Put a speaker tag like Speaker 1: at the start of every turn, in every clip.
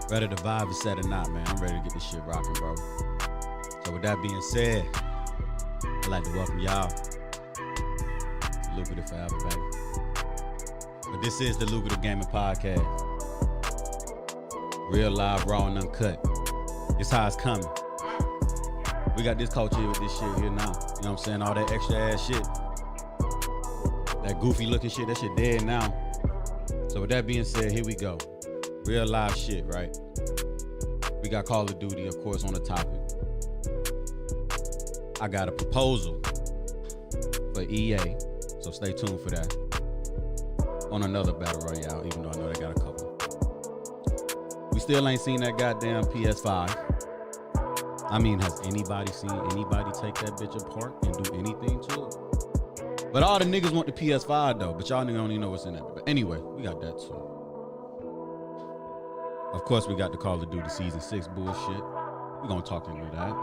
Speaker 1: Whether the vibe is set or not, man, I'm ready to get this shit rocking, bro. So with that being said, I'd like to welcome y'all to Lucrative Forever, baby. But this is the Lucrative Gaming Podcast. Real live, raw, and uncut. It's how it's coming. We got this culture here with this shit here now. You know what I'm saying? All that extra ass shit. That goofy looking shit, that shit dead now. So with that being said, here we go. Real live shit, right? We got Call of Duty, of course, on the topic. I got a proposal for EA, so stay tuned for that. On another Battle Royale, even though I know they got a couple. We still ain't seen that goddamn PS5. I mean, has anybody seen anybody take that bitch apart and do anything to it? But all the niggas want the PS5 though, but y'all niggas don't even know what's in it. But anyway, we got that too. Of course, we got the Call of Duty Season 6 bullshit. We're gonna talk into that.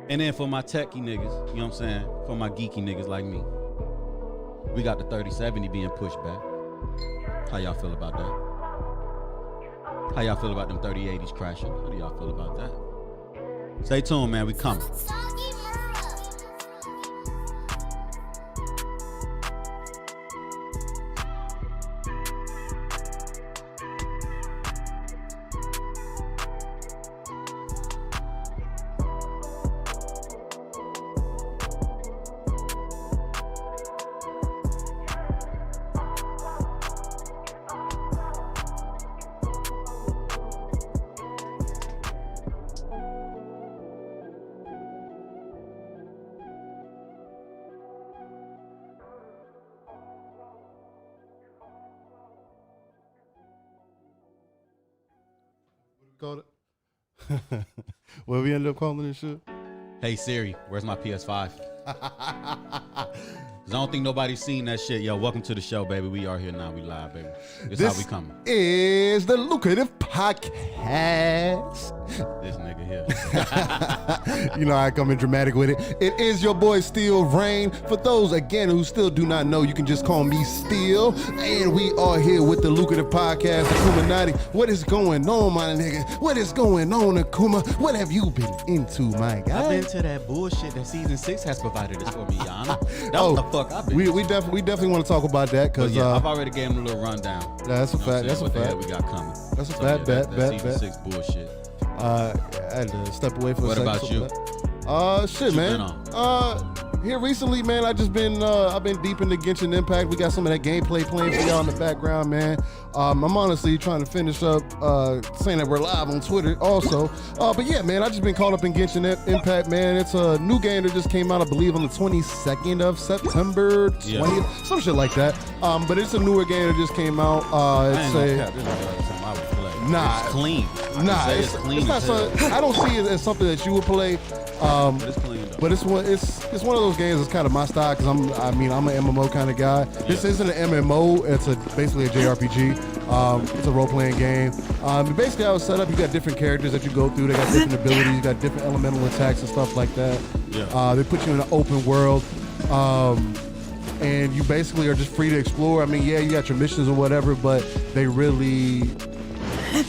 Speaker 1: And then for my techie niggas, you know what I'm saying? For my geeky niggas like me, we got the 3070 being pushed back. How y'all feel about that? How y'all feel about them 3080s crashing? How do y'all feel about that? Stay tuned, man. We coming.
Speaker 2: Called it. What we ended up calling this shit?
Speaker 1: Hey Siri, where's my PS5? Cause I don't think nobody's seen that shit. Yo, welcome to the show, baby. We are here now. We live, baby. This how we coming.
Speaker 2: Is the Lucrative Podcast.
Speaker 1: This nigga here.
Speaker 2: You know I come in dramatic with it. It is your boy Steel Rain. For those again who still do not know, you can just call me Steel. And we are here with the Lucrative Podcast, AKUMANATii. What is going on, my nigga? What is going on, Akuma? What have you been into, my guy?
Speaker 1: I've been to that bullshit that season 6 has provided us for me, Yana. That's what the fuck I've been.
Speaker 2: We definitely want to talk about that because
Speaker 1: yeah, I've already gave him a little rundown.
Speaker 2: That's a fact. That's a fact.
Speaker 1: We got coming.
Speaker 2: That's a fact. Bet.
Speaker 1: Season 6 bullshit.
Speaker 2: I had to step away for a second.
Speaker 1: What about you?
Speaker 2: Shit, man. Here recently, man, I've been deep into Genshin Impact. We got some of that gameplay playing for y'all in the background, man. I'm honestly trying to finish up saying that we're live on Twitter also. But yeah, man, I just been caught up in Genshin Impact, man. It's a new game that just came out, I believe, on the 22nd of September, 20th, some shit like that. But it's a newer game that just came out.
Speaker 1: It's clean.
Speaker 2: It's clean. It's not I don't see it as something that you would play.
Speaker 1: It's clean though.
Speaker 2: But it's one of those games that's kind of my style because I'm an MMO kind of guy. Yeah. This isn't an MMO. It's basically a JRPG. It's a role-playing game. Basically, how it's set up, you got different characters that you go through. They got different abilities. You got different elemental attacks and stuff like that. Yeah. They put you in an open world. And you basically are just free to explore. I mean, yeah, you got your missions or whatever, but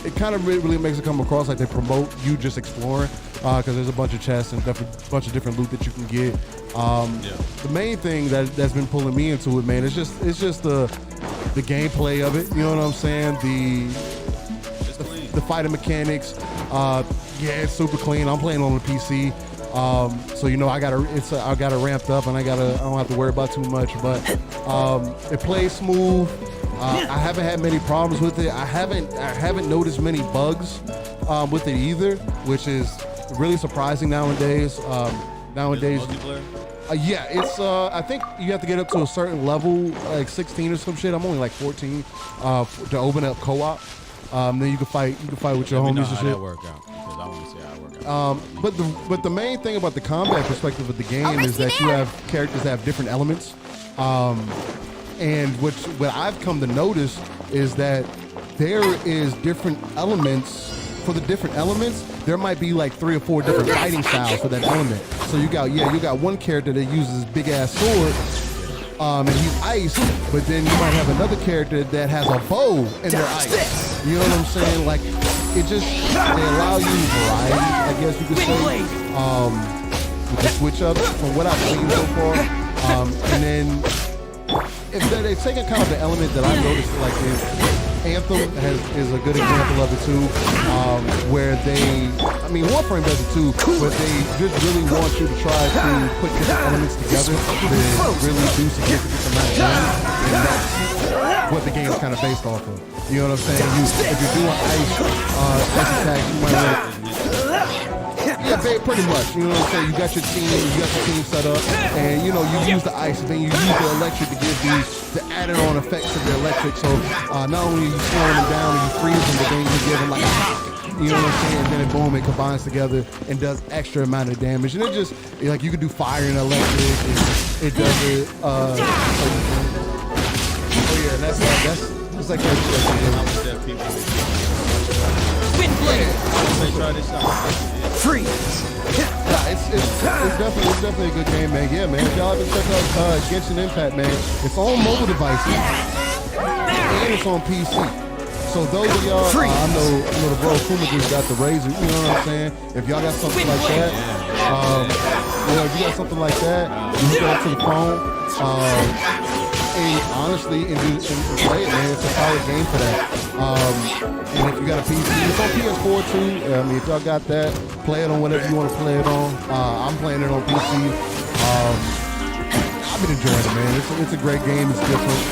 Speaker 2: it kind of really makes it come across like they promote you just exploring because there's a bunch of chests and a bunch of different loot that you can get. The main thing that's been pulling me into it, man, it's just the gameplay of it. You know what I'm saying? The fighting mechanics. It's super clean. I'm playing on the PC. So you know I got it ramped up and I don't have to worry about too much, but it plays smooth. I haven't had many problems with it. I haven't noticed many bugs with it either, which is really surprising nowadays. It's I think you have to get up to a certain level, like 16 or some shit. I'm only like 14 to open up co-op. Then you can fight with your homies and shit.
Speaker 1: That work out, because I want to see how it work out.
Speaker 2: But the main thing about the combat perspective of the game is that you have characters that have different elements. And what I've come to notice is that there is different elements. For the different elements, there might be like 3 or 4 different fighting styles for that element. So you got one character that uses this big ass sword, and he's ice, but then you might have another character that has a bow and they're ice. You know what I'm saying? Like they allow you variety, I guess you could say, with the switch up from what I've seen so far. And then if they're taking kind of the element that I noticed, like Anthem is a good example of it too, where Warframe does it too, but they just really want you to try to put different elements together to really do significant amount of damage, and that's what the game is kind of based off of. You know what I'm saying? If you're doing ice attacks, you might want pretty much. You know what I'm saying? You got your team set up, and you use the ice, and then you use the electric to give the added on effects of the electric. So not only are you slowing them down and you freeze them, but then you give them like a shock. You know what I'm saying? And then boom, it combines together and does extra amount of damage. And it just like you can do fire and electric. And it does it. That's like that. Freeze. It's definitely a good game, man. Yeah, man. If y'all haven't checked out Genshin Impact, man, it's on mobile devices and it's on PC. So those of y'all, I know the bro Kuma just got the Razor. You know what I'm saying? If y'all got something like that, if you got something like that, you can go up to the phone. And honestly, and play it, man. It's a solid game for that. And if you got a PC, it's on PS4 too. I mean, if y'all got that, play it on whatever you want to play it on. I'm playing it on PC. I've been enjoying it, man. It's a great game. It's different.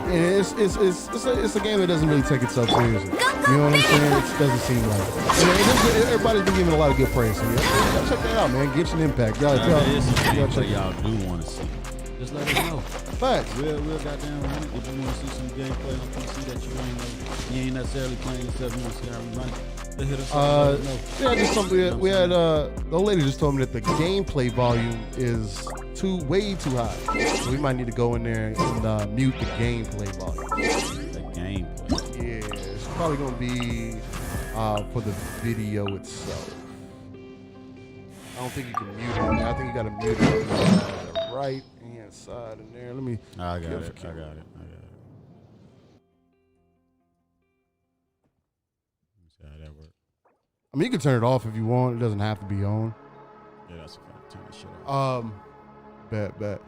Speaker 2: And it's a game that doesn't really take itself seriously. You know what I'm saying? It doesn't seem like it. Everybody's been giving a lot of good praise. So y'all check that out, man. Genshin Impact. Y'all check
Speaker 1: y'all do want to see. Just let us know.
Speaker 2: Facts.
Speaker 1: We'll goddamn run it. If you want to see some gameplay on PC that you ain't necessarily playing yourself, you want to see how we run it.
Speaker 2: Yeah, just something. We had the old lady just told me that the gameplay volume is way too high. So we might need to go in there and mute the gameplay volume.
Speaker 1: The gameplay.
Speaker 2: Yeah, it's probably gonna be for the video itself. I don't think you can mute it in there. I think you gotta mute it on the right hand side in there. Let me.
Speaker 1: I got it.
Speaker 2: I mean, you can turn it off if you want. It doesn't have to be on.
Speaker 1: Yeah, that's a fact. Turn that shit off.
Speaker 2: Bet.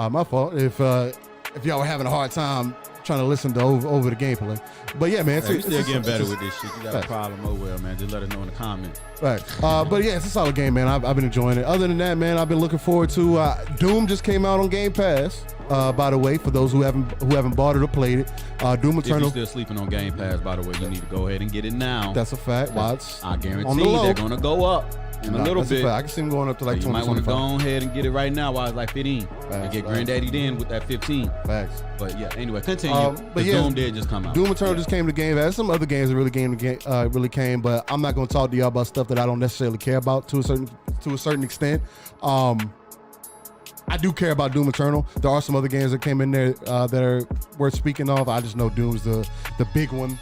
Speaker 2: My fault if y'all were having a hard time trying to listen to over the gameplay. But yeah, man,
Speaker 1: you're still getting better with this shit. You got a problem, oh well, man. Just let us know in the comments.
Speaker 2: Right. But yeah, it's a solid game, man. I've been enjoying it. Other than that, man, I've been looking forward to Doom just came out on Game Pass. By the way, for those who haven't bought it or played it, Doom Eternal.
Speaker 1: If you're still sleeping on Game Pass, by the way, you need to go ahead and get it now.
Speaker 2: That's a fact. Watch.
Speaker 1: I guarantee they're gonna go up in a little bit.
Speaker 2: I can see them going up to like 20.
Speaker 1: You might want to go ahead and get it right now while it's like 15. And get Granddaddy then with that 15.
Speaker 2: Facts.
Speaker 1: But yeah, anyway, continue.
Speaker 2: But yeah,
Speaker 1: Doom did just come out.
Speaker 2: Doom Eternal just came to Game Pass. Some other games that really came, but I'm not gonna talk to y'all about stuff that I don't necessarily care about to a certain extent. I do care about Doom Eternal. There are some other games that came in there that are worth speaking of. I just know Doom's the big one.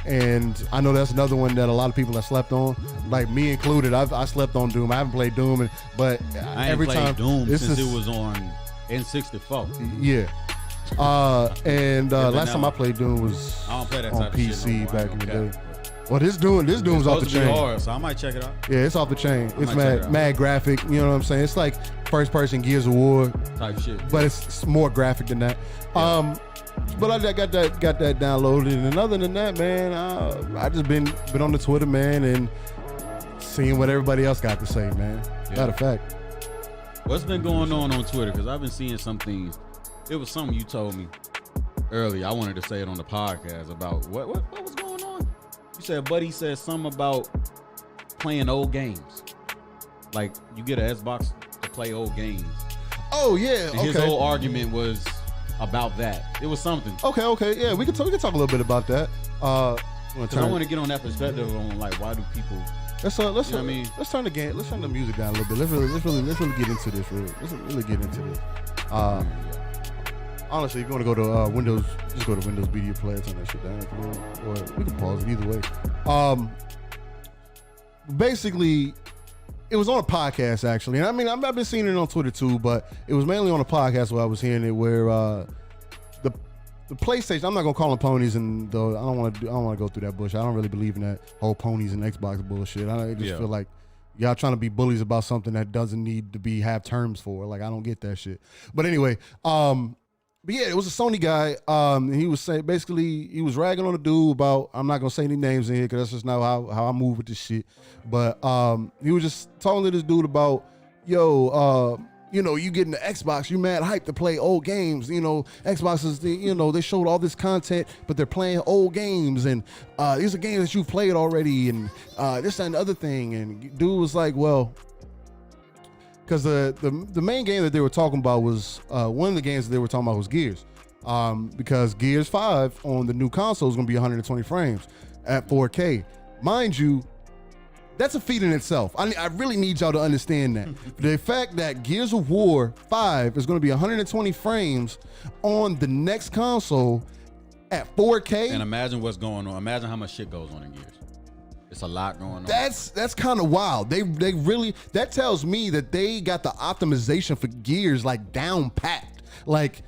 Speaker 2: And I know that's another one that a lot of people have slept on, like me included. I slept on Doom. I haven't played Doom, but
Speaker 1: I
Speaker 2: every
Speaker 1: played
Speaker 2: time
Speaker 1: Doom since it was on N64.
Speaker 2: Yeah. Last time I played Doom was
Speaker 1: I don't play that
Speaker 2: on
Speaker 1: type
Speaker 2: PC
Speaker 1: of shit
Speaker 2: back in the day. Well, this Doom's off the chain.
Speaker 1: Hard, so I might check it out.
Speaker 2: Yeah, it's off the chain. It's mad graphic. You know what I'm saying? It's like first person Gears of War
Speaker 1: type shit,
Speaker 2: but it's more graphic than that.
Speaker 1: Yeah.
Speaker 2: But I got that downloaded, and other than that, man, I just been on the Twitter, man, and seeing what everybody else got to say, man.
Speaker 1: Yeah.
Speaker 2: Matter of fact,
Speaker 1: what's been going on Twitter? Because I've been seeing some things. It was something you told me earlier. I wanted to say it on the podcast about what was going on. You said Buddy said something about playing old games. Like you get an Xbox to play old games.
Speaker 2: Oh yeah,
Speaker 1: and his whole argument was about that. It was something.
Speaker 2: Okay, yeah, we can talk a little bit about that.
Speaker 1: Because I want to get on that perspective on like why do people.
Speaker 2: Let's turn the music down a little bit. Let's really get into this. Let's really get into this. Honestly, if you want to go to Windows, just go to Windows Media Player, turn that shit down. Or we can pause it either way. Basically, it was on a podcast actually, and I mean I've been seeing it on Twitter too, but it was mainly on a podcast where I was hearing it, where the PlayStation. I'm not gonna call them ponies, and I don't want to go through that bullshit. I don't really believe in that whole ponies and Xbox bullshit. I just feel like y'all trying to be bullies about something that doesn't need to have terms for. Like I don't get that shit. But anyway, but yeah, it was a Sony guy. And he was saying basically he was ragging on a dude about. I'm not gonna say any names in here because that's just not how I move with this shit. But he was just talking to this dude about, yo, you getting the Xbox, you mad hype to play old games. You know, Xbox is they showed all this content, but they're playing old games, and these are games that you've played already, and this and the other thing. And dude was like, well. Because the main game that they were talking about was one of the games that they were talking about was Gears, because Gears 5 on the new console is going to be 120 frames at 4K. Mind you, that's a feat in itself. I really need y'all to understand that. The fact that Gears of War 5 is going to be 120 frames on the next console at 4K.
Speaker 1: And imagine what's going on. Imagine how much shit goes on in Gears. It's a lot going on.
Speaker 2: That's kind of wild. They really, that tells me that they got the optimization for Gears like down packed. Like,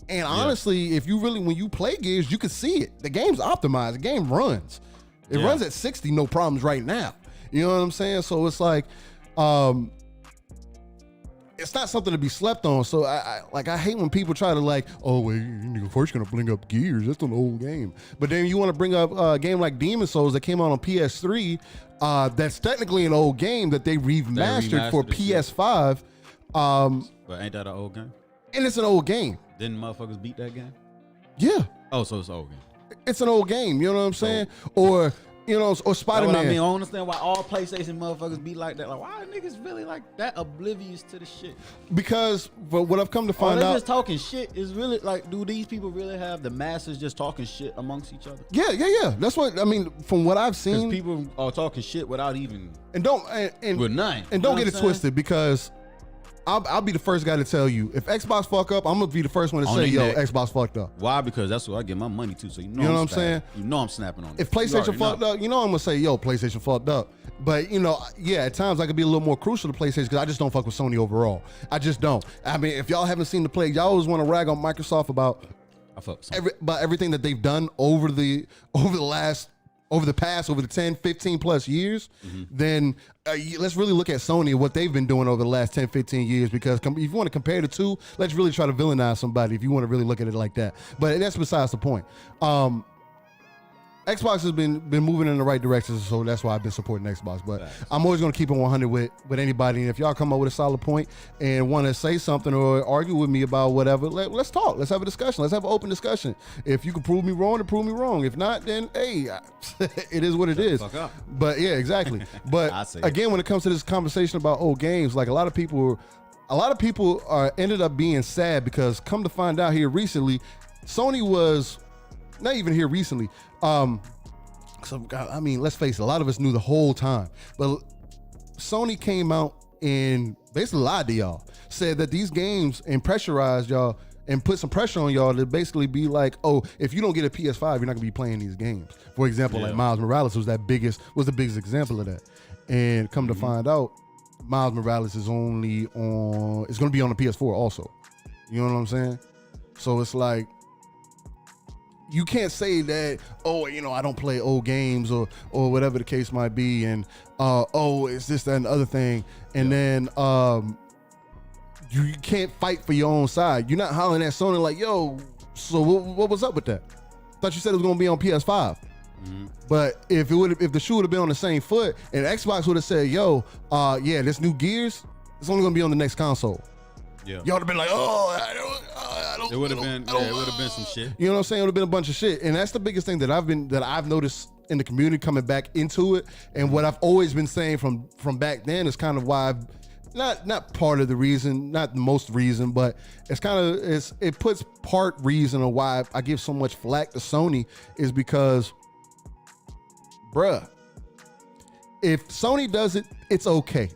Speaker 2: and honestly, if you really, when you play Gears, you can see it. The game's optimized. The game runs. It runs at 60, no problems right now. You know what I'm saying? So it's like, it's not something to be slept on. So I hate when people try to like, oh, well, you're first gonna bring up Gears. That's an old game. But then you want to bring up a game like Demon Souls that came out on PS3. That's technically an old game that they remastered for PS5.
Speaker 1: But ain't that an old game?
Speaker 2: And it's an old game.
Speaker 1: Didn't motherfuckers beat that game?
Speaker 2: Yeah.
Speaker 1: Oh, so it's an old game.
Speaker 2: It's an old game. You know what I'm saying? Or You know, or Spider-Man.
Speaker 1: I mean, I don't understand why all PlayStation motherfuckers be like that. Like, why are niggas really like that oblivious to the shit?
Speaker 2: Because what I've come to find out,
Speaker 1: just talking shit is really like, do these people really have the masses just talking shit amongst each other?
Speaker 2: Yeah. That's what I mean. From what I've seen,
Speaker 1: people are talking shit without even
Speaker 2: with none. And don't get it twisted, because I'll be the first guy to tell you, if Xbox fuck up, I'm gonna be the first one to say, yo, Xbox fucked up.
Speaker 1: Why? Because that's what I get my money to. So you know
Speaker 2: what I'm saying?
Speaker 1: You know I'm snapping on it.
Speaker 2: If PlayStation fucked up, you know I'm gonna say, yo, PlayStation fucked up. But you know, yeah, at times I could be a little more crucial to PlayStation because I just don't fuck with Sony overall. I just don't. I mean, if y'all haven't seen the play, y'all always want to rag on Microsoft about everything that they've done over the past 10, 15 plus years, then let's really look at Sony and what they've been doing over the last 10, 15 years, because if you want to compare the two, let's really try to villainize somebody if you want to really look at it like that. But that's besides the point. Xbox has been moving in the right direction, so that's why I've been supporting Xbox. But I'm always going to keep it 100 with anybody. And if y'all come up with a solid point and want to say something or argue with me about whatever, let's talk. Let's have a discussion. Let's have an open discussion. If you can prove me wrong, then prove me wrong. If not, then hey, it is what it is.
Speaker 1: Fuck up.
Speaker 2: But yeah, exactly. But again, when it comes to this conversation about old games, like a lot of people are ended up being sad because come to find out here recently, Sony was not even here recently. I mean, let's face it, a lot of us knew the whole time, but Sony came out and basically lied to y'all, said that these games and pressurized y'all and put some pressure on y'all to basically be like, oh, if you don't get a PS5, you're not gonna be playing these games. For example, like Miles Morales was the biggest example of that. And come to find out, Miles Morales is it's gonna be on the PS4 also. You know what I'm saying? So it's like, you can't say that, oh, you know, I don't play old games or whatever the case might be, and oh, it's this, that, and the other thing, and then you can't fight for your own side. You're not hollering at Sony like, yo, so what was up with that? Thought you said it was gonna be on PS5. But if the shoe would have been on the same foot, and Xbox would have said, yo, yeah, this new Gears, it's only gonna be on the next console. Yeah, y'all would have been like, oh, I don't.
Speaker 1: It would have been some shit.
Speaker 2: You know what I'm saying? It would have been a bunch of shit, and that's the biggest thing that I've noticed in the community coming back into it, and what I've always been saying from back then is kind of why I've not part of the reason, not the most reason, but it puts part reason of why I give so much flack to Sony is because, bruh, if Sony does it, it's okay.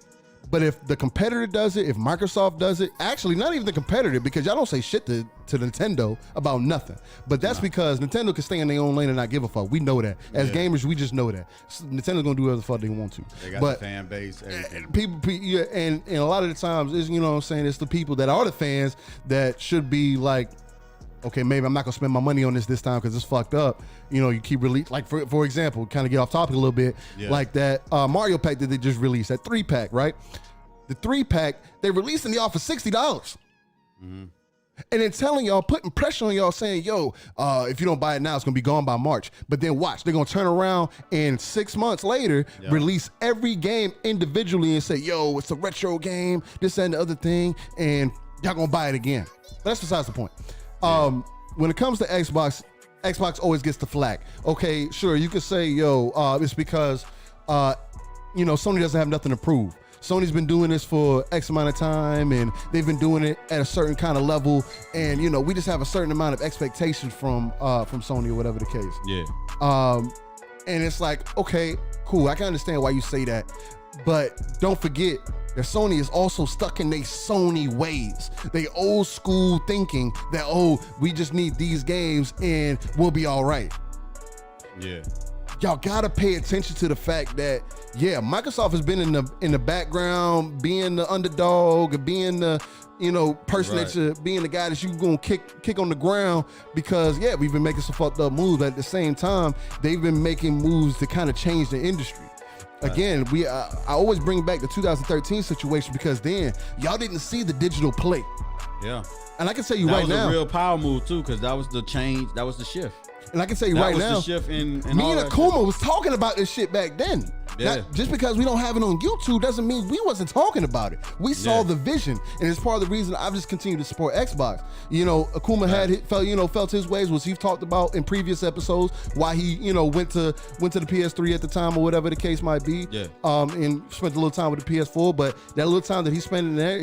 Speaker 2: But if the competitor does it, if Microsoft does it, actually not even the competitor, because y'all don't say shit to Nintendo about nothing. But that's because Nintendo can stay in their own lane and not give a fuck. We know that. As gamers, we just know that. Nintendo's gonna do whatever the fuck they want to.
Speaker 1: They got the fan base, everything.
Speaker 2: People, yeah, and a lot of the times, you know what I'm saying, it's the people that are the fans that should be like, okay, maybe I'm not gonna spend my money on this time because it's fucked up. You know, you keep like for example, kind of get off topic a little bit, like that Mario pack that they just released, that 3-pack, right? The 3-pack they released in the offer $60, and then telling y'all, putting pressure on y'all, saying, yo, if you don't buy it now, it's gonna be gone by March. But then watch, they're gonna turn around and 6 months later release every game individually and say, yo, it's a retro game, this and the other thing, and y'all gonna buy it again. But that's besides the point. When it comes to Xbox always gets the flack. Okay, sure, you could say, yo, it's because, you know, Sony doesn't have nothing to prove. Sony's been doing this for X amount of time, and they've been doing it at a certain kind of level, and, you know, we just have a certain amount of expectations from Sony or whatever the case. Yeah. And it's like, okay, cool, I can understand why you say that, but don't forget that Sony is also stuck in their Sony ways. They old school thinking that, oh, we just need these games and we'll be all right. Yeah. Y'all gotta pay attention to the fact that, yeah, Microsoft has been in the background, being the underdog, being the, you know, person that you, being the guy that you gonna kick on the ground, because yeah, we've been making some fucked up moves, but at the same time, they've been making moves to kind of change the industry. Again, I always bring back the 2013 situation because then y'all didn't see the digital play. Yeah. And I can tell you right now,
Speaker 1: that was a real power move too, because that was the change, that was the shift.
Speaker 2: And I can tell you right now,
Speaker 1: the shift in
Speaker 2: me and Akuma was talking about this shit back then.
Speaker 1: Yeah.
Speaker 2: Just because we don't have it on YouTube doesn't mean we wasn't talking about it. We saw the vision, and it's part of the reason I've just continued to support Xbox. You know, Akuma felt his ways, which he's talked about in previous episodes, why he, you know, went to the PS3 at the time or whatever the case might be.
Speaker 1: Yeah.
Speaker 2: And spent a little time with the PS4, but that little time that he spent in there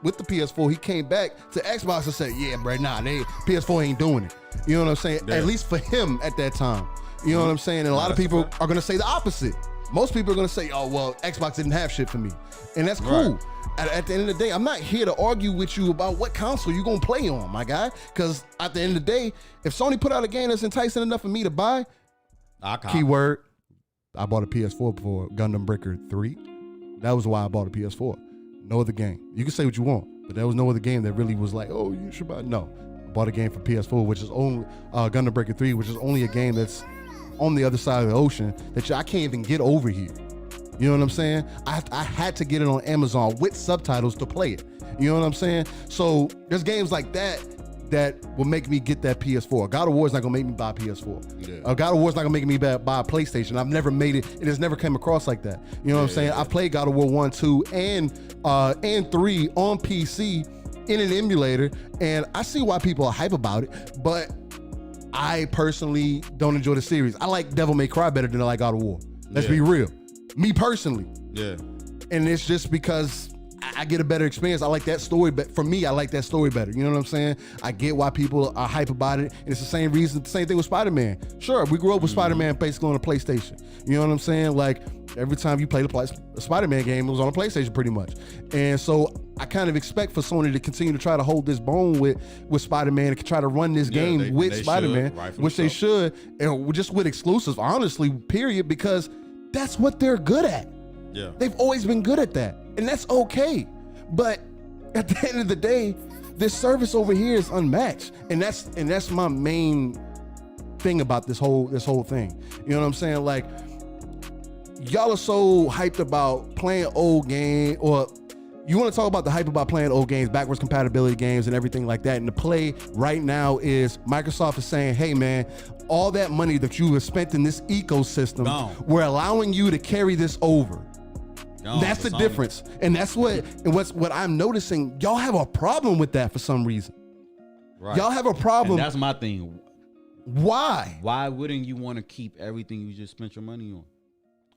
Speaker 2: with the PS4, he came back to Xbox and said, yeah, bro, nah, PS4 ain't doing it. You know what I'm saying?
Speaker 1: Yeah.
Speaker 2: At least for him at that time. You know what I'm saying? And a lot of people are going to say the opposite. Most people are going to say, oh, well, Xbox didn't have shit for me. And that's cool. Right. At the end of the day, I'm not here to argue with you about what console you're going to play on, my guy. Because at the end of the day, if Sony put out a game that's enticing enough for me to buy, keyword, I bought a PS4 before Gundam Breaker 3. That was why I bought a PS4. No other game. You can say what you want, but there was no other game that really was like, oh, you should buy. No. I bought a game for PS4, which is only Gundam Breaker 3, which is only a game that's on the other side of the ocean that I can't even get over here. You know what I'm saying? I had to get it on Amazon with subtitles to play it. You know what I'm saying? So there's games like that will make me get that PS4. God of War is not gonna make me buy a PS4.
Speaker 1: Yeah.
Speaker 2: God of War is not gonna make me buy a PlayStation. I've never made it. It has never come across like that. You know what I'm saying? I played God of War 1, 2, and 3 on PC in an emulator, and I see why people are hype about it, but I personally don't enjoy the series. I like Devil May Cry better than I like God of War. Let's be real. Me personally.
Speaker 1: Yeah.
Speaker 2: And it's just because I get a better experience. I like that story, but for me, I like that story better. You know what I'm saying? I get why people are hype about it, and it's the same reason. The same thing with Spider-Man. Sure, we grew up with Spider-Man basically on a PlayStation. You know what I'm saying? Like every time you played a Spider-Man game, it was on a PlayStation pretty much. And so I kind of expect for Sony to continue to try to hold this bone with Spider-Man and try to run this game with Spider-Man, which they should, and just with exclusives, honestly, period, because that's what they're good at.
Speaker 1: Yeah.
Speaker 2: They've always been good at that, and that's okay. But at the end of the day, this service over here is unmatched, and that's my main thing about this whole thing. You know what I'm saying? Like, y'all are so hyped about playing old game, or you want to talk about the hype about playing old games, backwards compatibility games and everything like that. And the play right now is Microsoft is saying, hey man, all that money that you have spent in this ecosystem, we're allowing you to carry this over. That's the difference. And that's what I'm noticing. Y'all have a problem with that for some reason.
Speaker 1: Right.
Speaker 2: Y'all have a problem.
Speaker 1: And that's my thing.
Speaker 2: Why?
Speaker 1: Why wouldn't you want to keep everything you just spent your money on?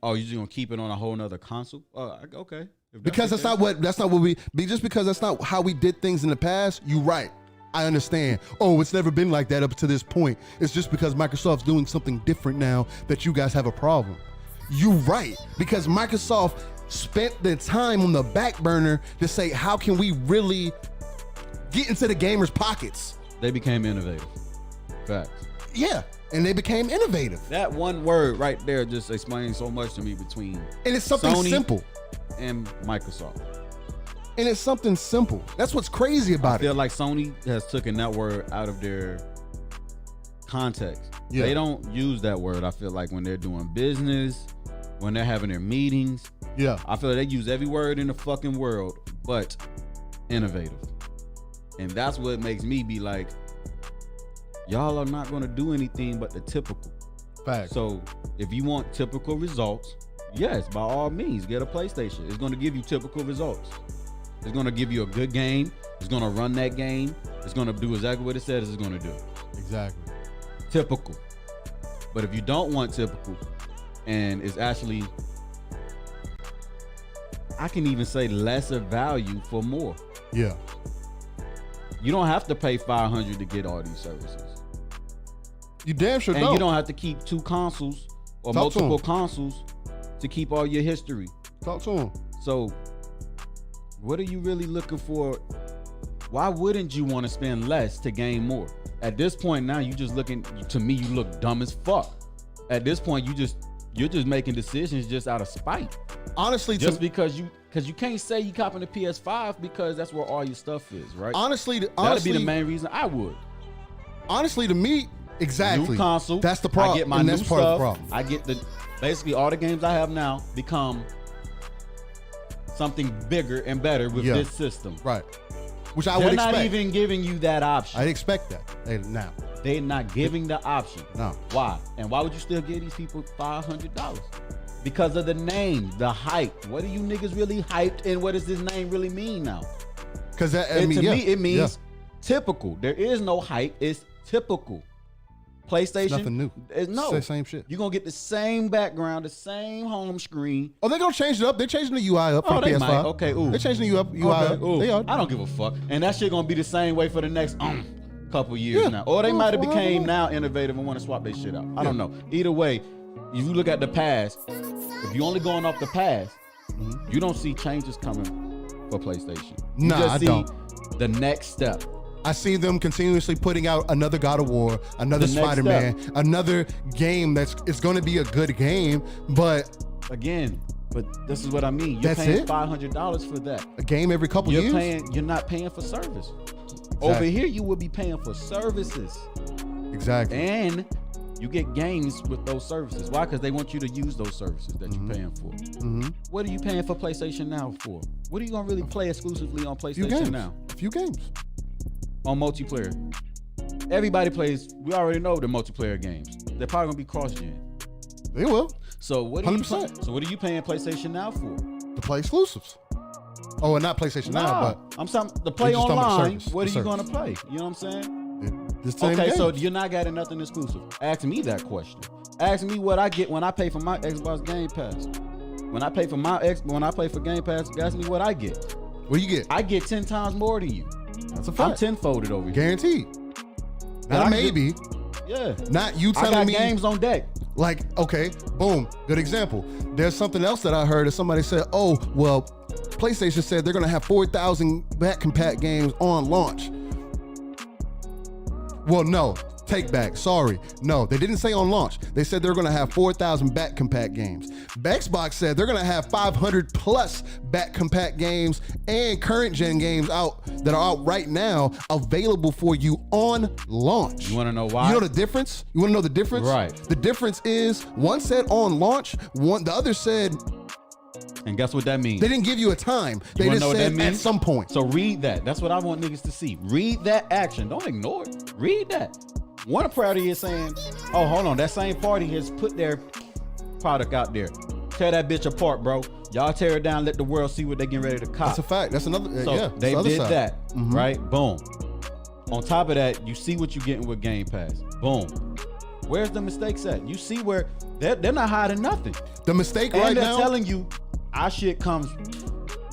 Speaker 1: Oh, you're just gonna keep it on a whole nother console? Oh, okay.
Speaker 2: Because that's not what we just because that's not how we did things in the past. You right. I understand. Oh, it's never been like that up to this point. It's just because Microsoft's doing something different now that you guys have a problem. You right. Because Microsoft spent the time on the back burner to say, how can we really get into the gamers' pockets?
Speaker 1: They became innovative. Facts.
Speaker 2: Yeah. And they became innovative.
Speaker 1: That one word right there just explains so much to me between
Speaker 2: and it's something
Speaker 1: Sony
Speaker 2: simple
Speaker 1: and Microsoft.
Speaker 2: And it's something simple. That's what's crazy about it.
Speaker 1: I feel like Sony has taken that word out of their context.
Speaker 2: Yeah.
Speaker 1: They don't use that word. I feel like when they're doing business, when they're having their meetings.
Speaker 2: Yeah.
Speaker 1: I feel like they use every word in the fucking world, but innovative. And that's what makes me be like, y'all are not going to do anything but the typical.
Speaker 2: Fact.
Speaker 1: So if you want typical results, yes, by all means, get a PlayStation. It's going to give you typical results. It's going to give you a good game. It's going to run that game. It's going to do exactly what it says it's going to do.
Speaker 2: Exactly.
Speaker 1: Typical. But if you don't want typical, and it's actually, I can even say lesser value for more.
Speaker 2: Yeah.
Speaker 1: You don't have to pay $500 to get all these services.
Speaker 2: You damn sure don't.
Speaker 1: And you don't have to keep two consoles or multiple consoles to keep all your history.
Speaker 2: Talk to him.
Speaker 1: So what are you really looking for? Why wouldn't you want to spend less to gain more? At this point now, you just looking, to me, you look dumb as fuck. At this point, you're just making decisions just out of spite.
Speaker 2: Honestly,
Speaker 1: just because you can't say you copping the PS5 because that's where all your stuff is, right?
Speaker 2: Honestly,
Speaker 1: that'd be the main reason I would.
Speaker 2: Honestly, to me, exactly.
Speaker 1: New console.
Speaker 2: That's the problem.
Speaker 1: I get my
Speaker 2: and
Speaker 1: new
Speaker 2: that's part
Speaker 1: stuff.
Speaker 2: of the problem.
Speaker 1: I get basically all the games I have now become something bigger and better with this system.
Speaker 2: Right. Which I would expect.
Speaker 1: They're not even giving you that option.
Speaker 2: I expect that. Now.
Speaker 1: They're not giving the option.
Speaker 2: No.
Speaker 1: Why? And why would you still give these people $500? Because of the name, the hype. What are you niggas really hyped, and what does this name really mean now?
Speaker 2: Because
Speaker 1: to me, it means typical. There is no hype. It's typical. PlayStation.
Speaker 2: It's nothing new.
Speaker 1: It's
Speaker 2: the same shit.
Speaker 1: You're going to get the same background, the same home screen.
Speaker 2: Oh, they're going to change it up. They're changing the UI up for
Speaker 1: they
Speaker 2: PS5.
Speaker 1: might. Okay, ooh.
Speaker 2: They're changing the UI up.
Speaker 1: Okay, ooh.
Speaker 2: They are.
Speaker 1: I don't give a fuck. And that shit going to be the same way for the next couple years now. Or they might have became now innovative and want to swap their shit out. I don't know. Either way, if you look at the past, if you're only going off the past, you don't see changes coming for PlayStation. You just see the next step.
Speaker 2: I see them continuously putting out another God of War, another Spider-Man, another game it's going to be a good game, but
Speaker 1: again, this is what I mean. You're paying $500 for that.
Speaker 2: A game every couple years?
Speaker 1: You're not paying for service. Exactly. Over here, you will be paying for services.
Speaker 2: Exactly.
Speaker 1: And you get games with those services. Why? Because they want you to use those services that you're paying for. What are you paying for PlayStation Now for? What are you going to really play exclusively on PlayStation Now?
Speaker 2: A few games.
Speaker 1: On multiplayer. Everybody plays, we already know the multiplayer games. They're probably going to be cross-gen.
Speaker 2: They will.
Speaker 1: So what are you paying PlayStation Now for?
Speaker 2: To play exclusives. Oh, and not PlayStation Now, but
Speaker 1: I'm saying to play online. What are you going to play? You know what I'm saying? Okay, so you're not getting nothing exclusive. Ask me that question. Ask me what I get when I pay for my Xbox Game Pass. When I pay for Game Pass, ask me what I get.
Speaker 2: What do you get?
Speaker 1: I get 10 times more than you.
Speaker 2: That's a fact.
Speaker 1: I'm 10-folded over here.
Speaker 2: Guaranteed. Not maybe. Not you telling me.
Speaker 1: I got games on deck.
Speaker 2: Like, okay, boom, good example. There's something else that I heard that somebody said, oh, well, PlayStation said they're going to have 4,000 back compat games on launch. Well, no, take back. Sorry. No, they didn't say on launch. They said they're going to have 4,000 back compat games. Xbox said they're going to have 500 plus back compat games and current gen games out that are out right now available for you on launch.
Speaker 1: You want to know why?
Speaker 2: You know the difference? You want to know the difference?
Speaker 1: Right.
Speaker 2: The difference is one said on launch, the other said.
Speaker 1: And guess what that means?
Speaker 2: They didn't give you a time. They just said at some point.
Speaker 1: So read that. That's what I want niggas to see. Read that action. Don't ignore it. Read that. One party is saying, oh, hold on. That same party has put their product out there. Tear that bitch apart, bro. Y'all tear it down. Let the world see what they getting ready to cop.
Speaker 2: That's a fact. That's another.
Speaker 1: So they did that, right? Boom. On top of that, you see what you're getting with Game Pass. Boom. Where's the mistakes at? You see where they're not hiding nothing.
Speaker 2: The mistake
Speaker 1: and
Speaker 2: right
Speaker 1: they're
Speaker 2: now.
Speaker 1: Telling you, our shit comes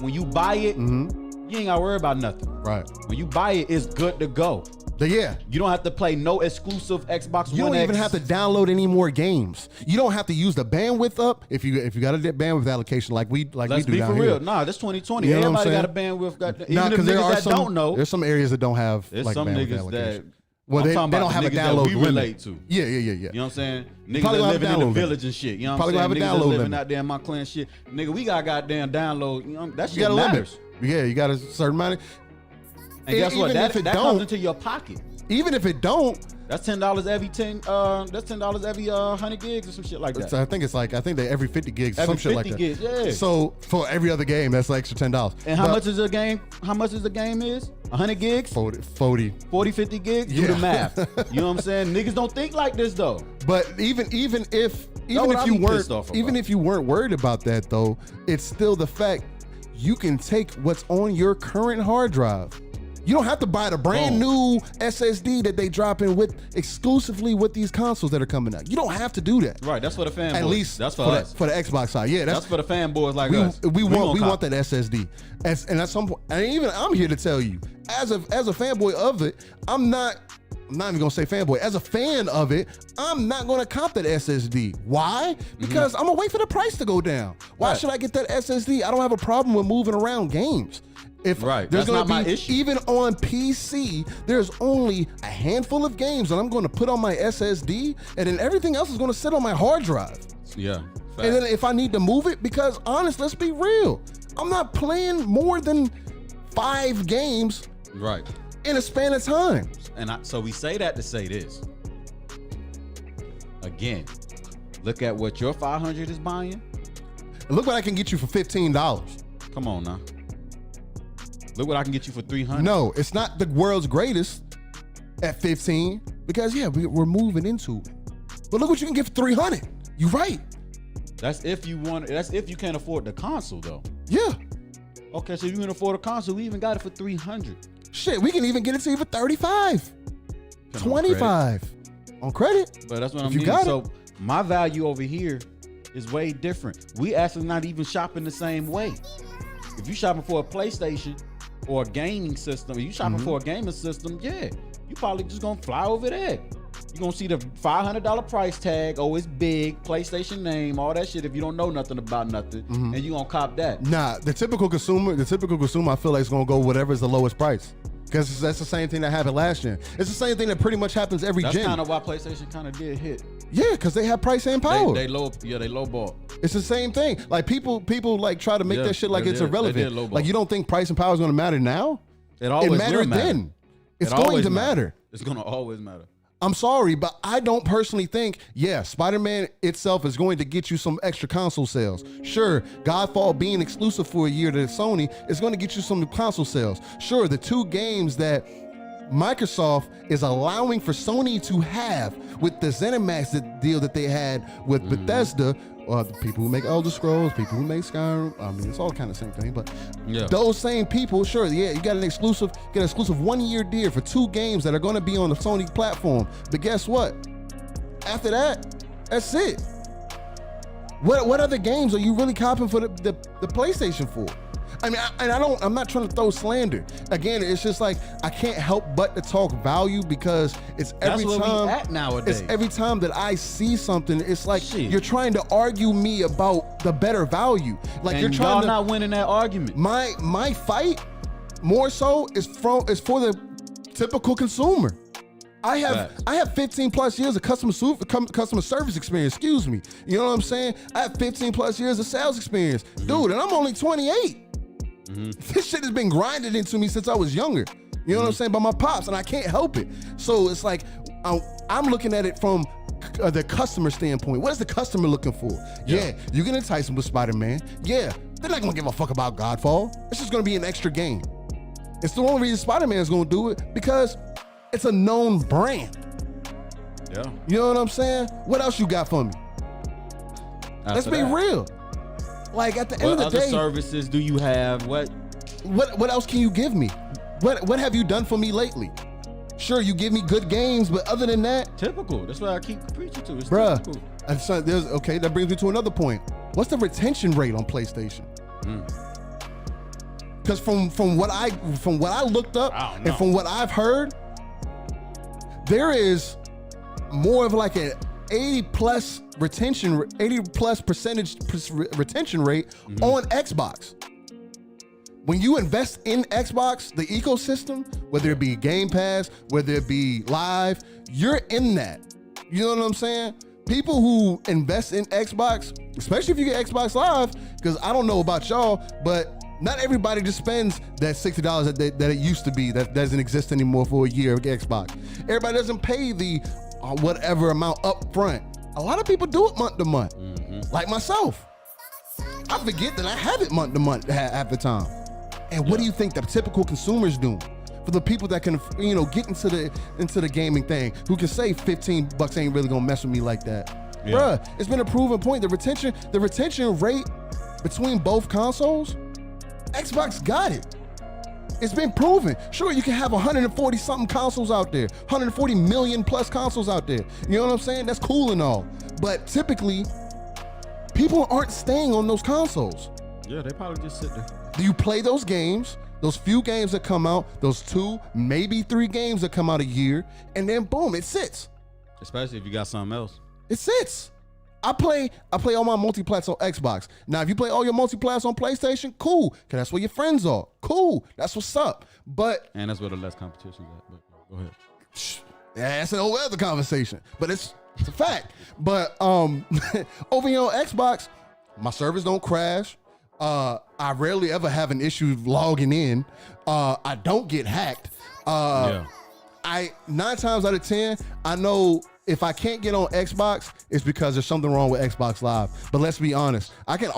Speaker 1: when you buy it. You ain't gotta worry about nothing.
Speaker 2: Right.
Speaker 1: When you buy it, it's good to go.
Speaker 2: Yeah.
Speaker 1: You don't have to play no exclusive Xbox One.
Speaker 2: You don't even have to download any more games. You don't have to use the bandwidth up if you got a bandwidth allocation like we do down here.
Speaker 1: Let's be for real. Nah, that's 2020.
Speaker 2: You know
Speaker 1: Everybody got a bandwidth.
Speaker 2: Nah, because there are
Speaker 1: that don't know.
Speaker 2: There's some areas that don't have
Speaker 1: There's
Speaker 2: like
Speaker 1: some
Speaker 2: bandwidth
Speaker 1: niggas
Speaker 2: allocation.
Speaker 1: that.
Speaker 2: Well, they don't have a download
Speaker 1: that we relate to.
Speaker 2: Yeah.
Speaker 1: You know what I'm saying? Niggas
Speaker 2: Probably
Speaker 1: that
Speaker 2: have a
Speaker 1: living in the
Speaker 2: download
Speaker 1: village and shit. You know what
Speaker 2: Probably
Speaker 1: I'm saying?
Speaker 2: have a
Speaker 1: Niggas that
Speaker 2: download
Speaker 1: living
Speaker 2: limit.
Speaker 1: out there in my clan shit. Nigga, we got goddamn download. You know, that shit
Speaker 2: You got a
Speaker 1: matters.
Speaker 2: limit. Yeah, you got a certain amount.
Speaker 1: And guess what? That comes into your pocket.
Speaker 2: Even if it don't,
Speaker 1: that's $10 every 10. That's $10 every 100 gigs or some shit like that.
Speaker 2: I think they every 50 gigs,
Speaker 1: every
Speaker 2: some shit like
Speaker 1: 50
Speaker 2: that.
Speaker 1: Gigs, yeah.
Speaker 2: So for every other game, that's like extra $10.
Speaker 1: And how much is the game? How much is the game? 100 gigs?
Speaker 2: 40,
Speaker 1: 50 gigs? Do the math. You know what I'm saying? Niggas don't think like this though.
Speaker 2: But even if you weren't worried about that though, it's still the fact you can take what's on your current hard drive. You don't have to buy the brand new SSD that they drop in with exclusively with these consoles that are coming out. You don't have to do that.
Speaker 1: Right, that's for the fanboys.
Speaker 2: At least
Speaker 1: that's for us.
Speaker 2: For the Xbox side. Yeah,
Speaker 1: that's for the fanboys like us.
Speaker 2: We want that SSD. And at some point, and even I'm here to tell you, as a fanboy of it, I'm not even gonna say fanboy. As a fan of it, I'm not gonna cop that SSD. Why? Because I'm gonna wait for the price to go down. Why should I get that SSD? I don't have a problem with moving around games. There's gonna be, my issue. Even on PC, there's only a handful of games that I'm gonna put on my SSD, and then everything else is gonna sit on my hard drive.
Speaker 1: Yeah. Fact.
Speaker 2: And then if I need to move it, because honest, let's be real, I'm not playing more than 5 games in a span of time.
Speaker 1: And so we say that to say this. Again, look at what your 500 is buying.
Speaker 2: And look what I can get you for $15.
Speaker 1: Come on now. Look what I can get you for 300.
Speaker 2: No, it's not the world's greatest at 15 because we're moving into it. But look what you can get for 300. You're right.
Speaker 1: That's if you want. That's if you can't afford the console, though.
Speaker 2: Yeah.
Speaker 1: Okay, so if you can afford a console, we even got it for $300.
Speaker 2: Shit, we can even get it to you for 35, 25 on credit.
Speaker 1: But that's what I
Speaker 2: you
Speaker 1: mean.
Speaker 2: got
Speaker 1: So my value over here is way different. We actually not even shopping the same way. If you shopping for a PlayStation or a gaming system, if you shopping for a gaming system, yeah, you probably just gonna fly over there. You're gonna see the $500 price tag. Oh, it's big, PlayStation name, all that shit. If you don't know nothing about nothing, and you gonna cop that.
Speaker 2: Nah, the typical consumer, I feel like is gonna go whatever is the lowest price. Because that's the same thing that happened last year. It's the same thing that pretty much happens every gen.
Speaker 1: That's kind of why PlayStation kind of did hit.
Speaker 2: Yeah, because they have price and power.
Speaker 1: They low ball.
Speaker 2: It's the same thing. Like people like try to make that shit like it's irrelevant. Like you don't think price and power is gonna matter now?
Speaker 1: It always
Speaker 2: mattered then. It's going to matter.
Speaker 1: It's gonna always matter.
Speaker 2: I'm sorry, but I don't personally think, Spider-Man itself is going to get you some extra console sales. Sure, Godfall being exclusive for a year to Sony is going to get you some console sales. Sure, the two games that Microsoft is allowing for Sony to have with the ZeniMax deal that they had with Bethesda, the people who make Elder Scrolls, people who make Skyrim, I mean, it's all kind of the same thing, but those same people, sure, you got an exclusive 1-year deal for two games that are going to be on the Sony platform. But guess what? After that, that's it. What other games are you really copying for the PlayStation for? I mean, I'm not trying to throw slander. Again, it's just like I can't help but to talk value because it's every
Speaker 1: That's
Speaker 2: time.
Speaker 1: where we at nowadays.
Speaker 2: It's every time that I see something, it's like
Speaker 1: Shit.
Speaker 2: you're trying to argue me about the better value. Like
Speaker 1: and
Speaker 2: you're trying
Speaker 1: y'all
Speaker 2: to
Speaker 1: not winning that argument.
Speaker 2: My fight more so is for the typical consumer. I have 15 plus years of customer service experience. Excuse me. You know what I'm saying? I have 15 plus years of sales experience, dude, and I'm only 28. This shit has been grinded into me since I was younger. You know what I'm saying? By my pops, and I can't help it. So it's like I'm looking at it from the customer standpoint. What is the customer looking for? Yeah, you can entice them with Spider-Man. Yeah, they're not gonna give a fuck about Godfall. It's just gonna be an extra game. It's the only reason Spider-Man is gonna do it because it's a known brand.
Speaker 1: Yeah.
Speaker 2: You know what I'm saying? What else you got for me? Let's be real. Like at the end of the day,
Speaker 1: what other services do you have? What
Speaker 2: else can you give me? What have you done for me lately? Sure, you give me good games, but other than that,
Speaker 1: typical. That's what I keep preaching to. It's
Speaker 2: bruh.
Speaker 1: Typical.
Speaker 2: And so that brings me to another point. What's the retention rate on PlayStation? Because from what I looked up and from what I've heard, there is more of like an 80 plus percentage retention rate on Xbox. When you invest in Xbox, the ecosystem, whether it be Game Pass, whether it be Live, you're in that. You know what I'm saying? People who invest in Xbox, especially if you get Xbox Live, because I don't know about y'all, but not everybody just spends that $60 that it used to be, that doesn't exist anymore for a year of Xbox. Everybody doesn't pay the whatever amount up front. A lot of people do it month to month, like myself. I forget that I have it month to month half the time. And what do you think the typical consumer's doing? For the people that can, get into the gaming thing, who can say $15 ain't really gonna mess with me like that. Bruh, it's been a proven point. The retention rate between both consoles, Xbox got it. It's been proven. Sure, you can have 140 something consoles out there, 140 million plus consoles out there. You know what I'm saying? That's cool and all. But typically, people aren't staying on those consoles.
Speaker 1: Yeah, they probably just sit there.
Speaker 2: Do you play those games, those few games that come out, those 2, maybe 3 games that come out a year, and then boom, it sits.
Speaker 1: Especially if you got something else.
Speaker 2: It sits. I play all my multiplats on Xbox. Now, if you play all your multiplats on PlayStation, cool, because that's where your friends are. Cool, that's what's up. But
Speaker 1: and that's where the less competition's at. But go ahead.
Speaker 2: Yeah, that's an whole other conversation. But it's a fact. But over here on Xbox, my servers don't crash. I rarely ever have an issue logging in. I don't get hacked. 9 times out of 10, I know if I can't get on Xbox, it's because there's something wrong with Xbox Live. But let's be honest, I can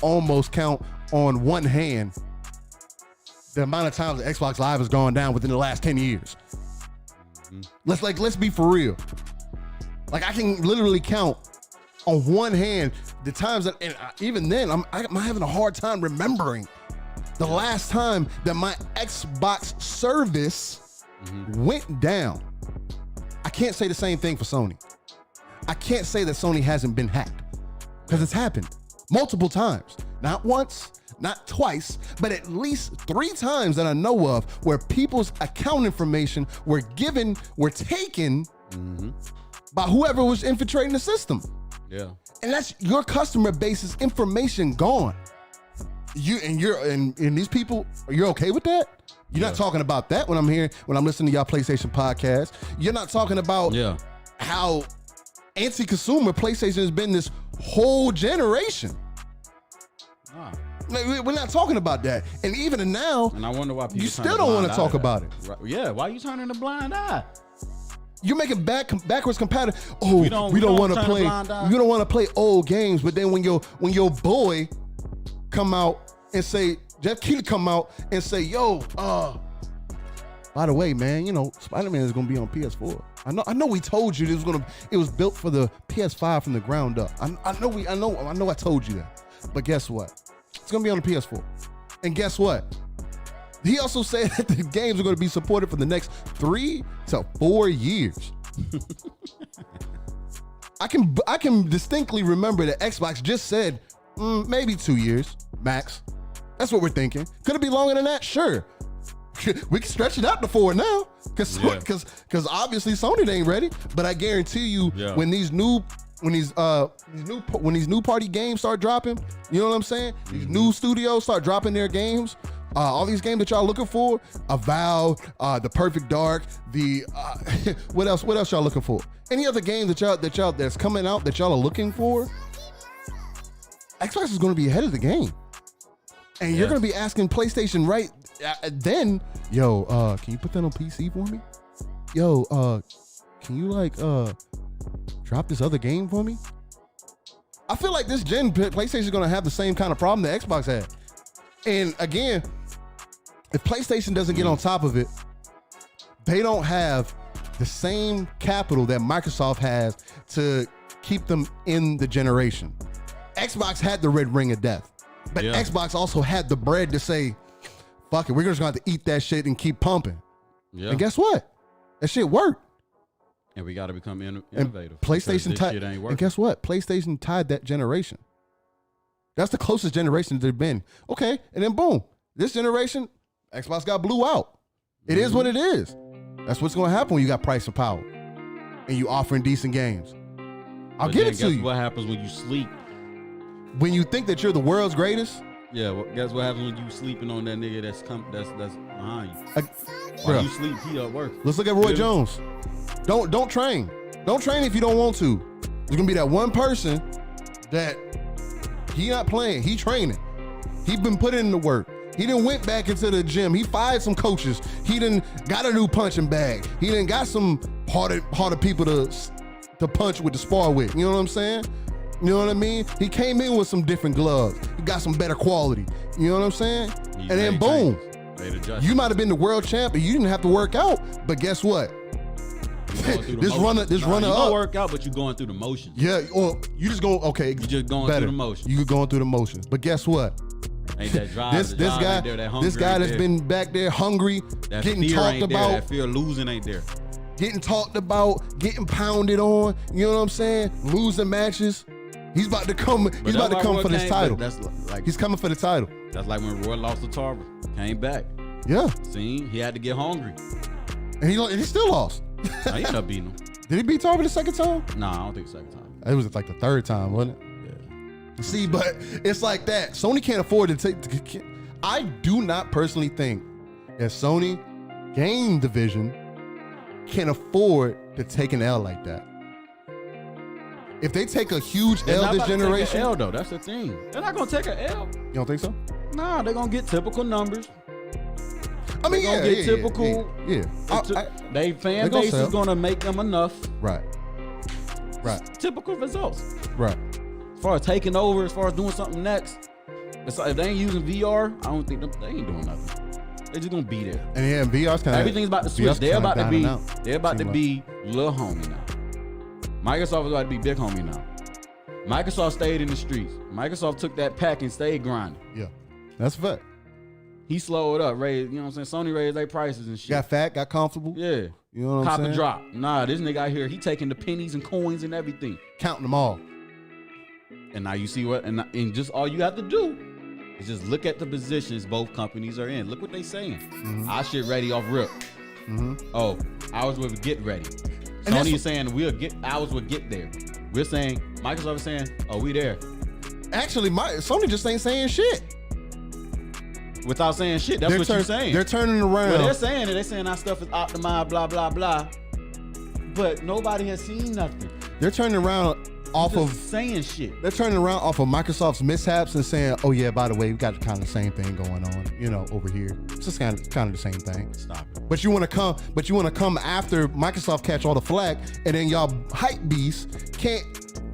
Speaker 2: almost count on one hand the amount of times that Xbox Live has gone down within the last 10 years. Let's be for real. Like I can literally count on one hand, the times that, and even then, I'm having a hard time remembering the last time that my Xbox service went down. I can't say the same thing for Sony. I can't say that Sony hasn't been hacked, because it's happened multiple times. Not once, not twice, but at least 3 times that I know of where people's account information were taken by whoever was infiltrating the system.
Speaker 1: Yeah.
Speaker 2: And that's your customer base's information gone. And these people, you're okay with that? You're not talking about that when I'm listening to y'all PlayStation podcast. You're not talking about how anti-consumer PlayStation has been this whole generation. We're not talking about that. And even now,
Speaker 1: and I wonder why people
Speaker 2: you still don't want to talk about it.
Speaker 1: Right. Yeah, why are you turning a blind eye?
Speaker 2: You're making backwards compatible. Oh, we don't want to play. You don't want to play old games, but then when your boy come out and say, Jeff Keighley come out and say, yo, by the way, man, Spider-Man is gonna be on PS4. I know we told you it was built for the PS5 from the ground up. I know I told you that. But guess what? It's gonna be on the PS4. And guess what? He also said that the games are gonna be supported for the next 3 to 4 years. I can distinctly remember that Xbox just said maybe 2 years max. That's what we're thinking. Could it be longer than that? Sure. We can stretch it out to 4 now, because obviously Sony ain't ready. But I guarantee you, when these new party games start dropping, you know what I'm saying? These new studios start dropping their games. All these games that y'all looking for, Avowed, The Perfect Dark, what else y'all looking for? Any other game that's coming out that y'all are looking for? Xbox is going to be ahead of the game. And you're going to be asking PlayStation right then, yo, can you put that on PC for me? Yo, can you drop this other game for me? I feel like this gen PlayStation is going to have the same kind of problem that Xbox had. And again, if PlayStation doesn't get on top of it, they don't have the same capital that Microsoft has to keep them in the generation. Xbox had the red ring of death, but Xbox also had the bread to say, fuck it, we're just going to have to eat that shit and keep pumping. Yeah. And guess what? That shit worked.
Speaker 1: And we got to become innovative.
Speaker 2: And PlayStation tied. And guess what? PlayStation tied that generation. That's the closest generation they've been. Okay, and then boom, this generation, Xbox got blew out. It is what it is. That's what's going to happen when you got price and power, and you offering decent games. I'll give it to you.
Speaker 1: What happens when you sleep?
Speaker 2: When you think that you're the world's greatest?
Speaker 1: Yeah, well, guess what happens when you sleeping on that nigga that's behind you? While you sleep, he at work.
Speaker 2: Let's look at Roy Jones. Don't train. Don't train if you don't want to. There's gonna be that one person that he not playing, he training. He been putting in the work. He done went back into the gym. He fired some coaches. He done got a new punching bag. He done got some harder people to punch with, to spar with. You know what I'm saying? You know what I mean? He came in with some different gloves. He got some better quality. You know what I'm saying? And then boom, you might have been the world champ, and you didn't have to work out. But guess what? This runner up.
Speaker 1: Work out, but you're going through the motions.
Speaker 2: Yeah, or you just going, okay.
Speaker 1: You just going through the motions.
Speaker 2: You going through the motions. But guess what?
Speaker 1: Ain't that drive?
Speaker 2: This guy that's been back there hungry,
Speaker 1: that
Speaker 2: getting talked about.
Speaker 1: That fear of losing ain't there.
Speaker 2: Getting talked about, getting pounded on. You know what I'm saying? Losing matches. He's about to come. He's about to come for this title. He's coming for the title.
Speaker 1: That's like when Roy lost to Tarver, came back.
Speaker 2: Yeah.
Speaker 1: See, he had to get hungry,
Speaker 2: and he still lost.
Speaker 1: He ended up beating him.
Speaker 2: Did he beat Tarver the second time?
Speaker 1: No, I don't think the second time.
Speaker 2: It was like the third time, wasn't it? Yeah. See, but it's like that. Sony can't afford to take. I do not personally think that Sony game division can afford to take an L like that. If they take a huge L this generation,
Speaker 1: L though, that's the thing. They're not gonna take an L.
Speaker 2: You don't think so?
Speaker 1: Nah, they're gonna get typical numbers.
Speaker 2: I mean,
Speaker 1: they're gonna get typical.
Speaker 2: Yeah.
Speaker 1: They fan base is gonna make them enough.
Speaker 2: Right.
Speaker 1: Typical results.
Speaker 2: Right.
Speaker 1: As far as taking over, as far as doing something next, it's like if they ain't using VR, I don't think they ain't doing nothing. They're just gonna be there.
Speaker 2: And yeah, VR's kind of
Speaker 1: everything's about to switch. They're about to be. They're about to be little homie now. Microsoft is about to be big homie now. Microsoft stayed in the streets. Microsoft took that pack and stayed grinding.
Speaker 2: Yeah, that's a fact.
Speaker 1: He slowed up, raised, you know what I'm saying? Sony raised their prices and shit.
Speaker 2: Got fat, got comfortable.
Speaker 1: Yeah.
Speaker 2: You know what I'm
Speaker 1: Cop
Speaker 2: saying?
Speaker 1: and drop. Nah, this nigga out here, he taking the pennies and coins and everything.
Speaker 2: Counting them all.
Speaker 1: And now you see what, and just all you have to do is just look at the positions both companies are in. Look what they saying. Our shit ready off rip. Oh, ours will get ready. Sony is saying ours will get there. We're saying, Microsoft is saying, oh, we there.
Speaker 2: Actually, Sony just ain't saying shit.
Speaker 1: Without saying shit, that's what you're saying.
Speaker 2: They're turning around.
Speaker 1: Well, they're saying it. They're saying our stuff is optimized, blah, blah, blah. But nobody has seen nothing.
Speaker 2: They're turning around off of
Speaker 1: saying shit.
Speaker 2: They're turning around off of Microsoft's mishaps and saying, "Oh yeah, by the way, we got kind of the same thing going on, you know, over here. It's just kind of the same thing."
Speaker 1: Stop it.
Speaker 2: But you want to come after Microsoft catch all the flack, and then y'all hype beasts can't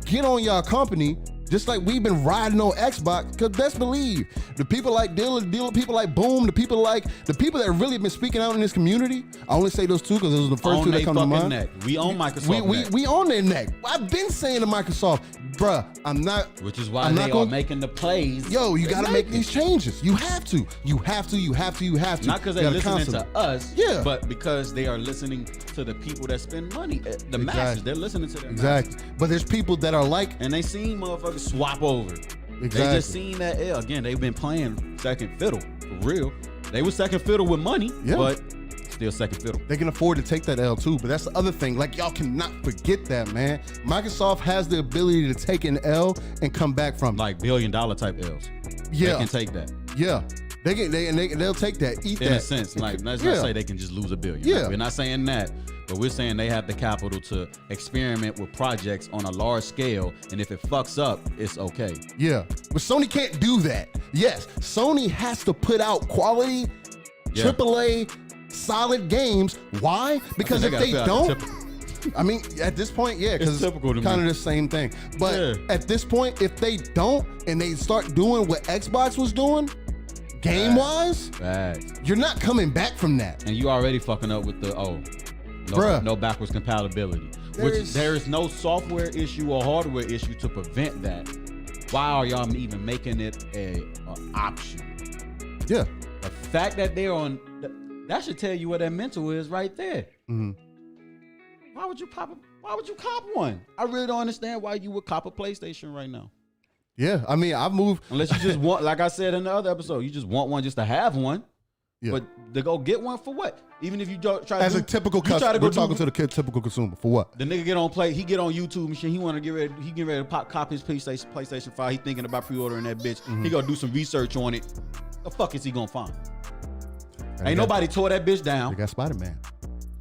Speaker 2: get on y'all company. Just like we've been riding on Xbox, because best believe the people like Dealer, people like Boom, the people that really been speaking out in this community. I only say those two because those are the first two that come to mind.
Speaker 1: Neck. We own Microsoft.
Speaker 2: We own their neck. I've been saying to Microsoft, bruh, I'm not.
Speaker 1: Which is why they are making the plays.
Speaker 2: Yo, you got to make these changes. You have to. Not
Speaker 1: because they're listening to us,
Speaker 2: yeah,
Speaker 1: but because they are listening to the people that spend money. The masses, they're listening to them.
Speaker 2: Exactly.
Speaker 1: Masses.
Speaker 2: But there's people that are like,
Speaker 1: and they seen motherfuckers swap over.
Speaker 2: Exactly.
Speaker 1: They just seen that L. Again, they've been playing second fiddle for real. They was second fiddle with money, but still second fiddle.
Speaker 2: They can afford to take that L too, but that's the other thing. Like, y'all cannot forget that, man. Microsoft has the ability to take an L and come back from it.
Speaker 1: Like $1 billion type L's.
Speaker 2: Yeah,
Speaker 1: they can take that.
Speaker 2: Yeah, they'll take that. Eat that.
Speaker 1: In a sense, like let's not say they can just lose $1 billion.
Speaker 2: Yeah,
Speaker 1: we're not saying that. But we're saying they have the capital to experiment with projects on a large scale, and if it fucks up, it's okay.
Speaker 2: Yeah, but Sony can't do that. Yes, Sony has to put out quality, AAA, solid games. Why? Because if they don't, I mean, at this point, yeah, because it's kind of the same thing. But at this point, if they don't, and they start doing what Xbox was doing, game-wise, you're not coming back from that.
Speaker 1: And you already fucking up with the no backwards compatibility. There is no software issue or hardware issue to prevent that. Why are y'all even making it an option?
Speaker 2: Yeah.
Speaker 1: The fact that they're on, that should tell you what that mental is right there. Why would you cop one? I really don't understand why you would cop a PlayStation right now.
Speaker 2: Yeah, I mean, I've moved.
Speaker 1: Unless you just want, like I said in the other episode, you just want one just to have one. Yeah. But to go get one for what? Even if you try to
Speaker 2: as a typical customer, we're talking to the typical consumer for what?
Speaker 1: The nigga he get on YouTube and shit. He want to get ready to cop his PlayStation 5. He thinking about pre-ordering that bitch. He gonna do some research on it. The fuck is he gonna find? Ain't nobody tore that bitch down.
Speaker 2: They got Spider-Man.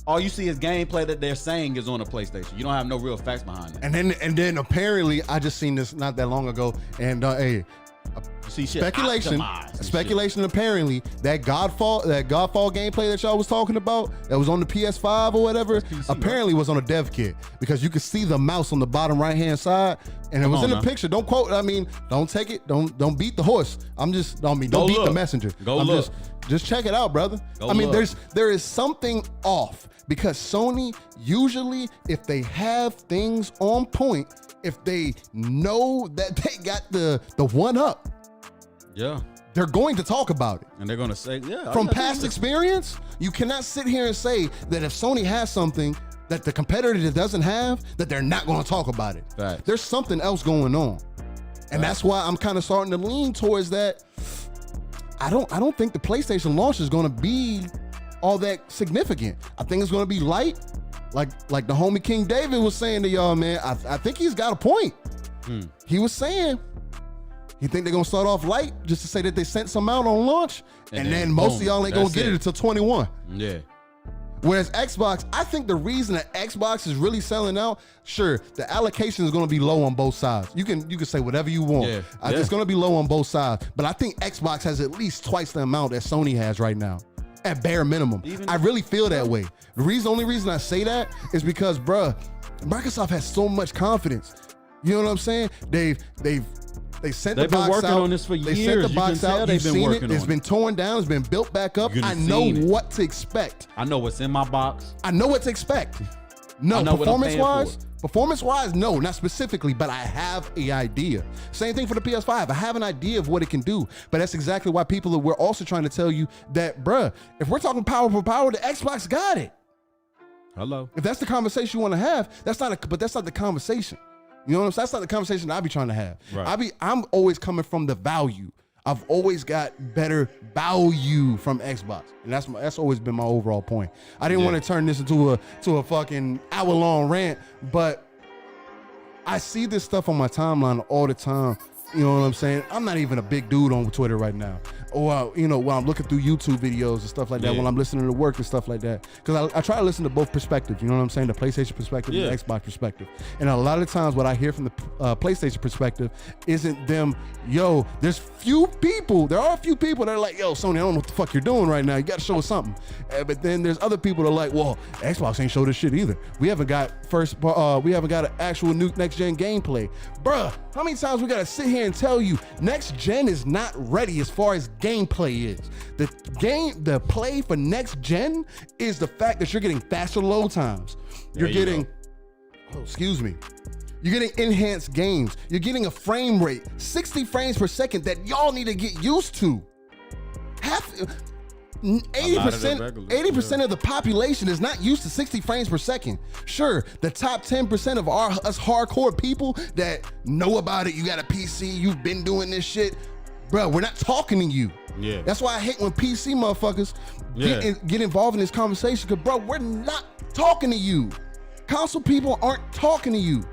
Speaker 1: All you see is gameplay that they're saying is on a PlayStation. You don't have no real facts behind it.
Speaker 2: And then apparently, I just seen this not that long ago, and speculation apparently that Godfall gameplay that y'all was talking about that was on the PS5 or whatever apparently was on a dev kit, because you could see the mouse on the bottom right hand side, and it was in the picture. Don't quote, I mean, don't take it, don't beat the horse. Don't beat the messenger. Just check it out, brother. There is something off, because Sony usually, if they have things on point, if they know that they got the one up, they're going to talk about it.
Speaker 1: And they're going to say,
Speaker 2: from past experience, you cannot sit here and say that if Sony has something that the competitor doesn't have, that they're not going to talk about it.
Speaker 1: Right.
Speaker 2: There's something else going on. And that's why I'm kind of starting to lean towards that. I don't think the PlayStation launch is going to be all that significant. I think it's going to be light. Like the homie King David was saying to y'all, man, I think he's got a point. He was saying, you think they're going to start off light just to say that they sent some out on launch, and then most of y'all ain't going to get it until 21.
Speaker 1: Yeah.
Speaker 2: Whereas Xbox, I think the reason that Xbox is really selling out, sure, the allocation is going to be low on both sides. You can say whatever you want. It's going to be low on both sides. But I think Xbox has at least twice the amount that Sony has right now, at bare minimum. I really feel that way. The only reason I say that is because, bruh, Microsoft has so much confidence. You know what I'm saying? They sent the box out. They've been working on
Speaker 1: this for years.
Speaker 2: They sent the box out. You've seen it. It's been torn down. It's been built back up. I know what to expect.
Speaker 1: I know what's in my box.
Speaker 2: I know what to expect. No, performance-wise, Performance-wise, no, not specifically, but I have an idea. Same thing for the PS5. I have an idea of what it can do, but that's exactly why we're also trying to tell you that, bruh, if we're talking power for power, the Xbox got it.
Speaker 1: Hello.
Speaker 2: If that's the conversation you want to have, that's not the conversation. You know what I'm saying? That's not the conversation I be trying to have.
Speaker 1: Right.
Speaker 2: I'm always coming from the value. I've always got better value from Xbox, and that's always been my overall point. I didn't want to turn this into a fucking hour-long rant, but I see this stuff on my timeline all the time. You know what I'm saying? I'm not even a big dude on Twitter right now. Or, you know, while I'm looking through YouTube videos and stuff like that, when I'm listening to work and stuff like that. Because I try to listen to both perspectives, you know what I'm saying? The PlayStation perspective and the Xbox perspective. And a lot of times what I hear from the PlayStation perspective isn't them, yo, there are a few people that are like, yo, Sony, I don't know what the fuck you're doing right now. You got to show us something. But then there's other people that are like, well, Xbox ain't showed us shit either. We haven't got an actual new next-gen gameplay. Bruh, how many times we got to sit here and tell you next gen is not ready as far as gameplay is. The play for next gen is the fact that you're getting faster load times. You're getting enhanced games. You're getting a frame rate, 60 frames per second that y'all need to get used to. 80% of the population is not used to 60 frames per second. Sure, the top 10% of us hardcore people that know about it, you got a PC, you've been doing this shit, bro, we're not talking to you. Yeah. That's why I hate when PC motherfuckers get involved in this conversation, because, bro, we're not talking to you. Console people aren't talking to you.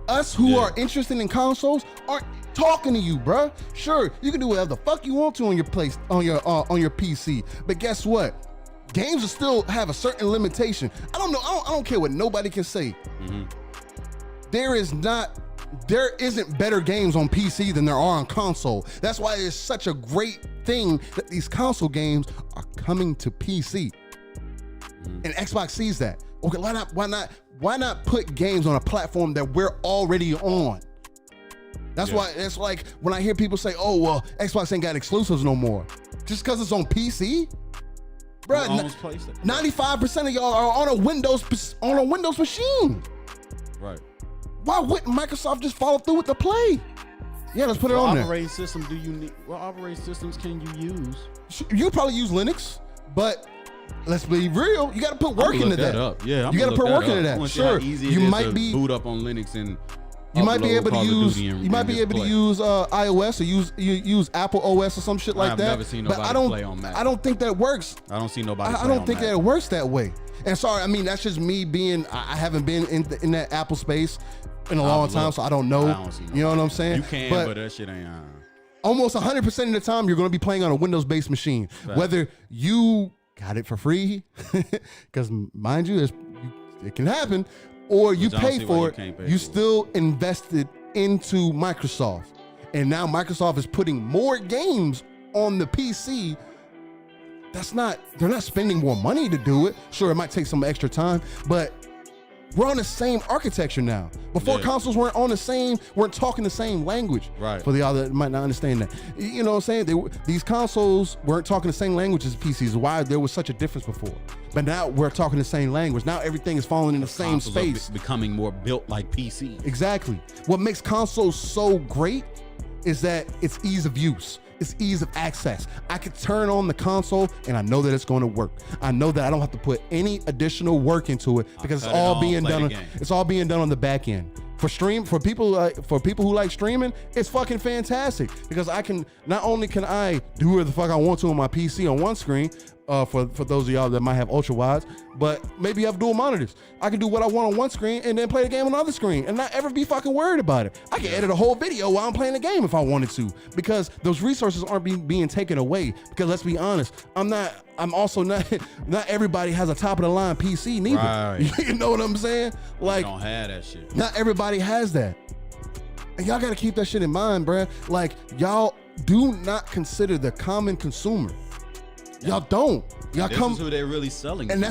Speaker 2: Us who are interested in consoles aren't talking to you, bruh. Sure, you can do whatever the fuck you want to on your PC, but guess what? Games will still have a certain limitation. I don't care what nobody can say. Mm-hmm. There isn't better games on PC than there are on console. That's why it's such a great thing that these console games are coming to PC. Mm-hmm. And Xbox sees that. Okay, why not put games on a platform that we're already on? That's why it's like when I hear people say, oh, well, Xbox ain't got exclusives no more. Just because it's on PC? Bro, 95% of y'all are on a Windows machine. Right. Why wouldn't Microsoft just follow through with the play? Yeah, let's put it on there.
Speaker 1: What operating systems can you use?
Speaker 2: You probably use Linux, but let's be real. You got to put work into that.
Speaker 1: Yeah,
Speaker 2: you got to put work into that. Sure, you might be
Speaker 1: boot up on Linux and
Speaker 2: you might be able to use iOS or use Apple OS or some shit like that.
Speaker 1: I've never seen nobody play on Mac.
Speaker 2: I don't think that works.
Speaker 1: I don't see nobody.
Speaker 2: I don't think that it works that way. And sorry, I mean that's just me being. I haven't been in that Apple space in a long time, so I don't know. You know what I'm saying?
Speaker 1: You can, but that shit ain't.
Speaker 2: Almost 100% of the time, you're going to be playing on a Windows-based machine, whether you got it for free, because mind you, it can happen, or you pay for it. You still invested into Microsoft, and now Microsoft is putting more games on the PC. They're not spending more money to do it. Sure, it might take some extra time, but we're on the same architecture now. Before consoles weren't talking the same language. Right. For the other that might not understand that. You know what I'm saying? These consoles weren't talking the same language as PCs. Why there was such a difference before. But now we're talking the same language. Now everything is falling in the same space.
Speaker 1: Becoming more built like PC.
Speaker 2: Exactly. What makes consoles so great is that it's ease of use. It's ease of access. I could turn on the console and I know that it's going to work. I know that I don't have to put any additional work into it because it's all being done on the back end. For people who like streaming, it's fucking fantastic because not only can I do whatever the fuck I want to on my PC on one screen, for those of y'all that might have ultra wides, but maybe you have dual monitors. I can do what I want on one screen and then play the game on the other screen and not ever be fucking worried about it. I can edit a whole video while I'm playing the game if I wanted to, because those resources aren't being taken away. Because let's be honest, I'm also not everybody has a top of the line PC neither. Right. You know what I'm saying? Like,
Speaker 1: you don't have that shit.
Speaker 2: Not everybody has that. And y'all gotta keep that shit in mind, bruh. Like, y'all do not consider the common consumer. Y'all don't.
Speaker 1: This is who they're really selling
Speaker 2: and to.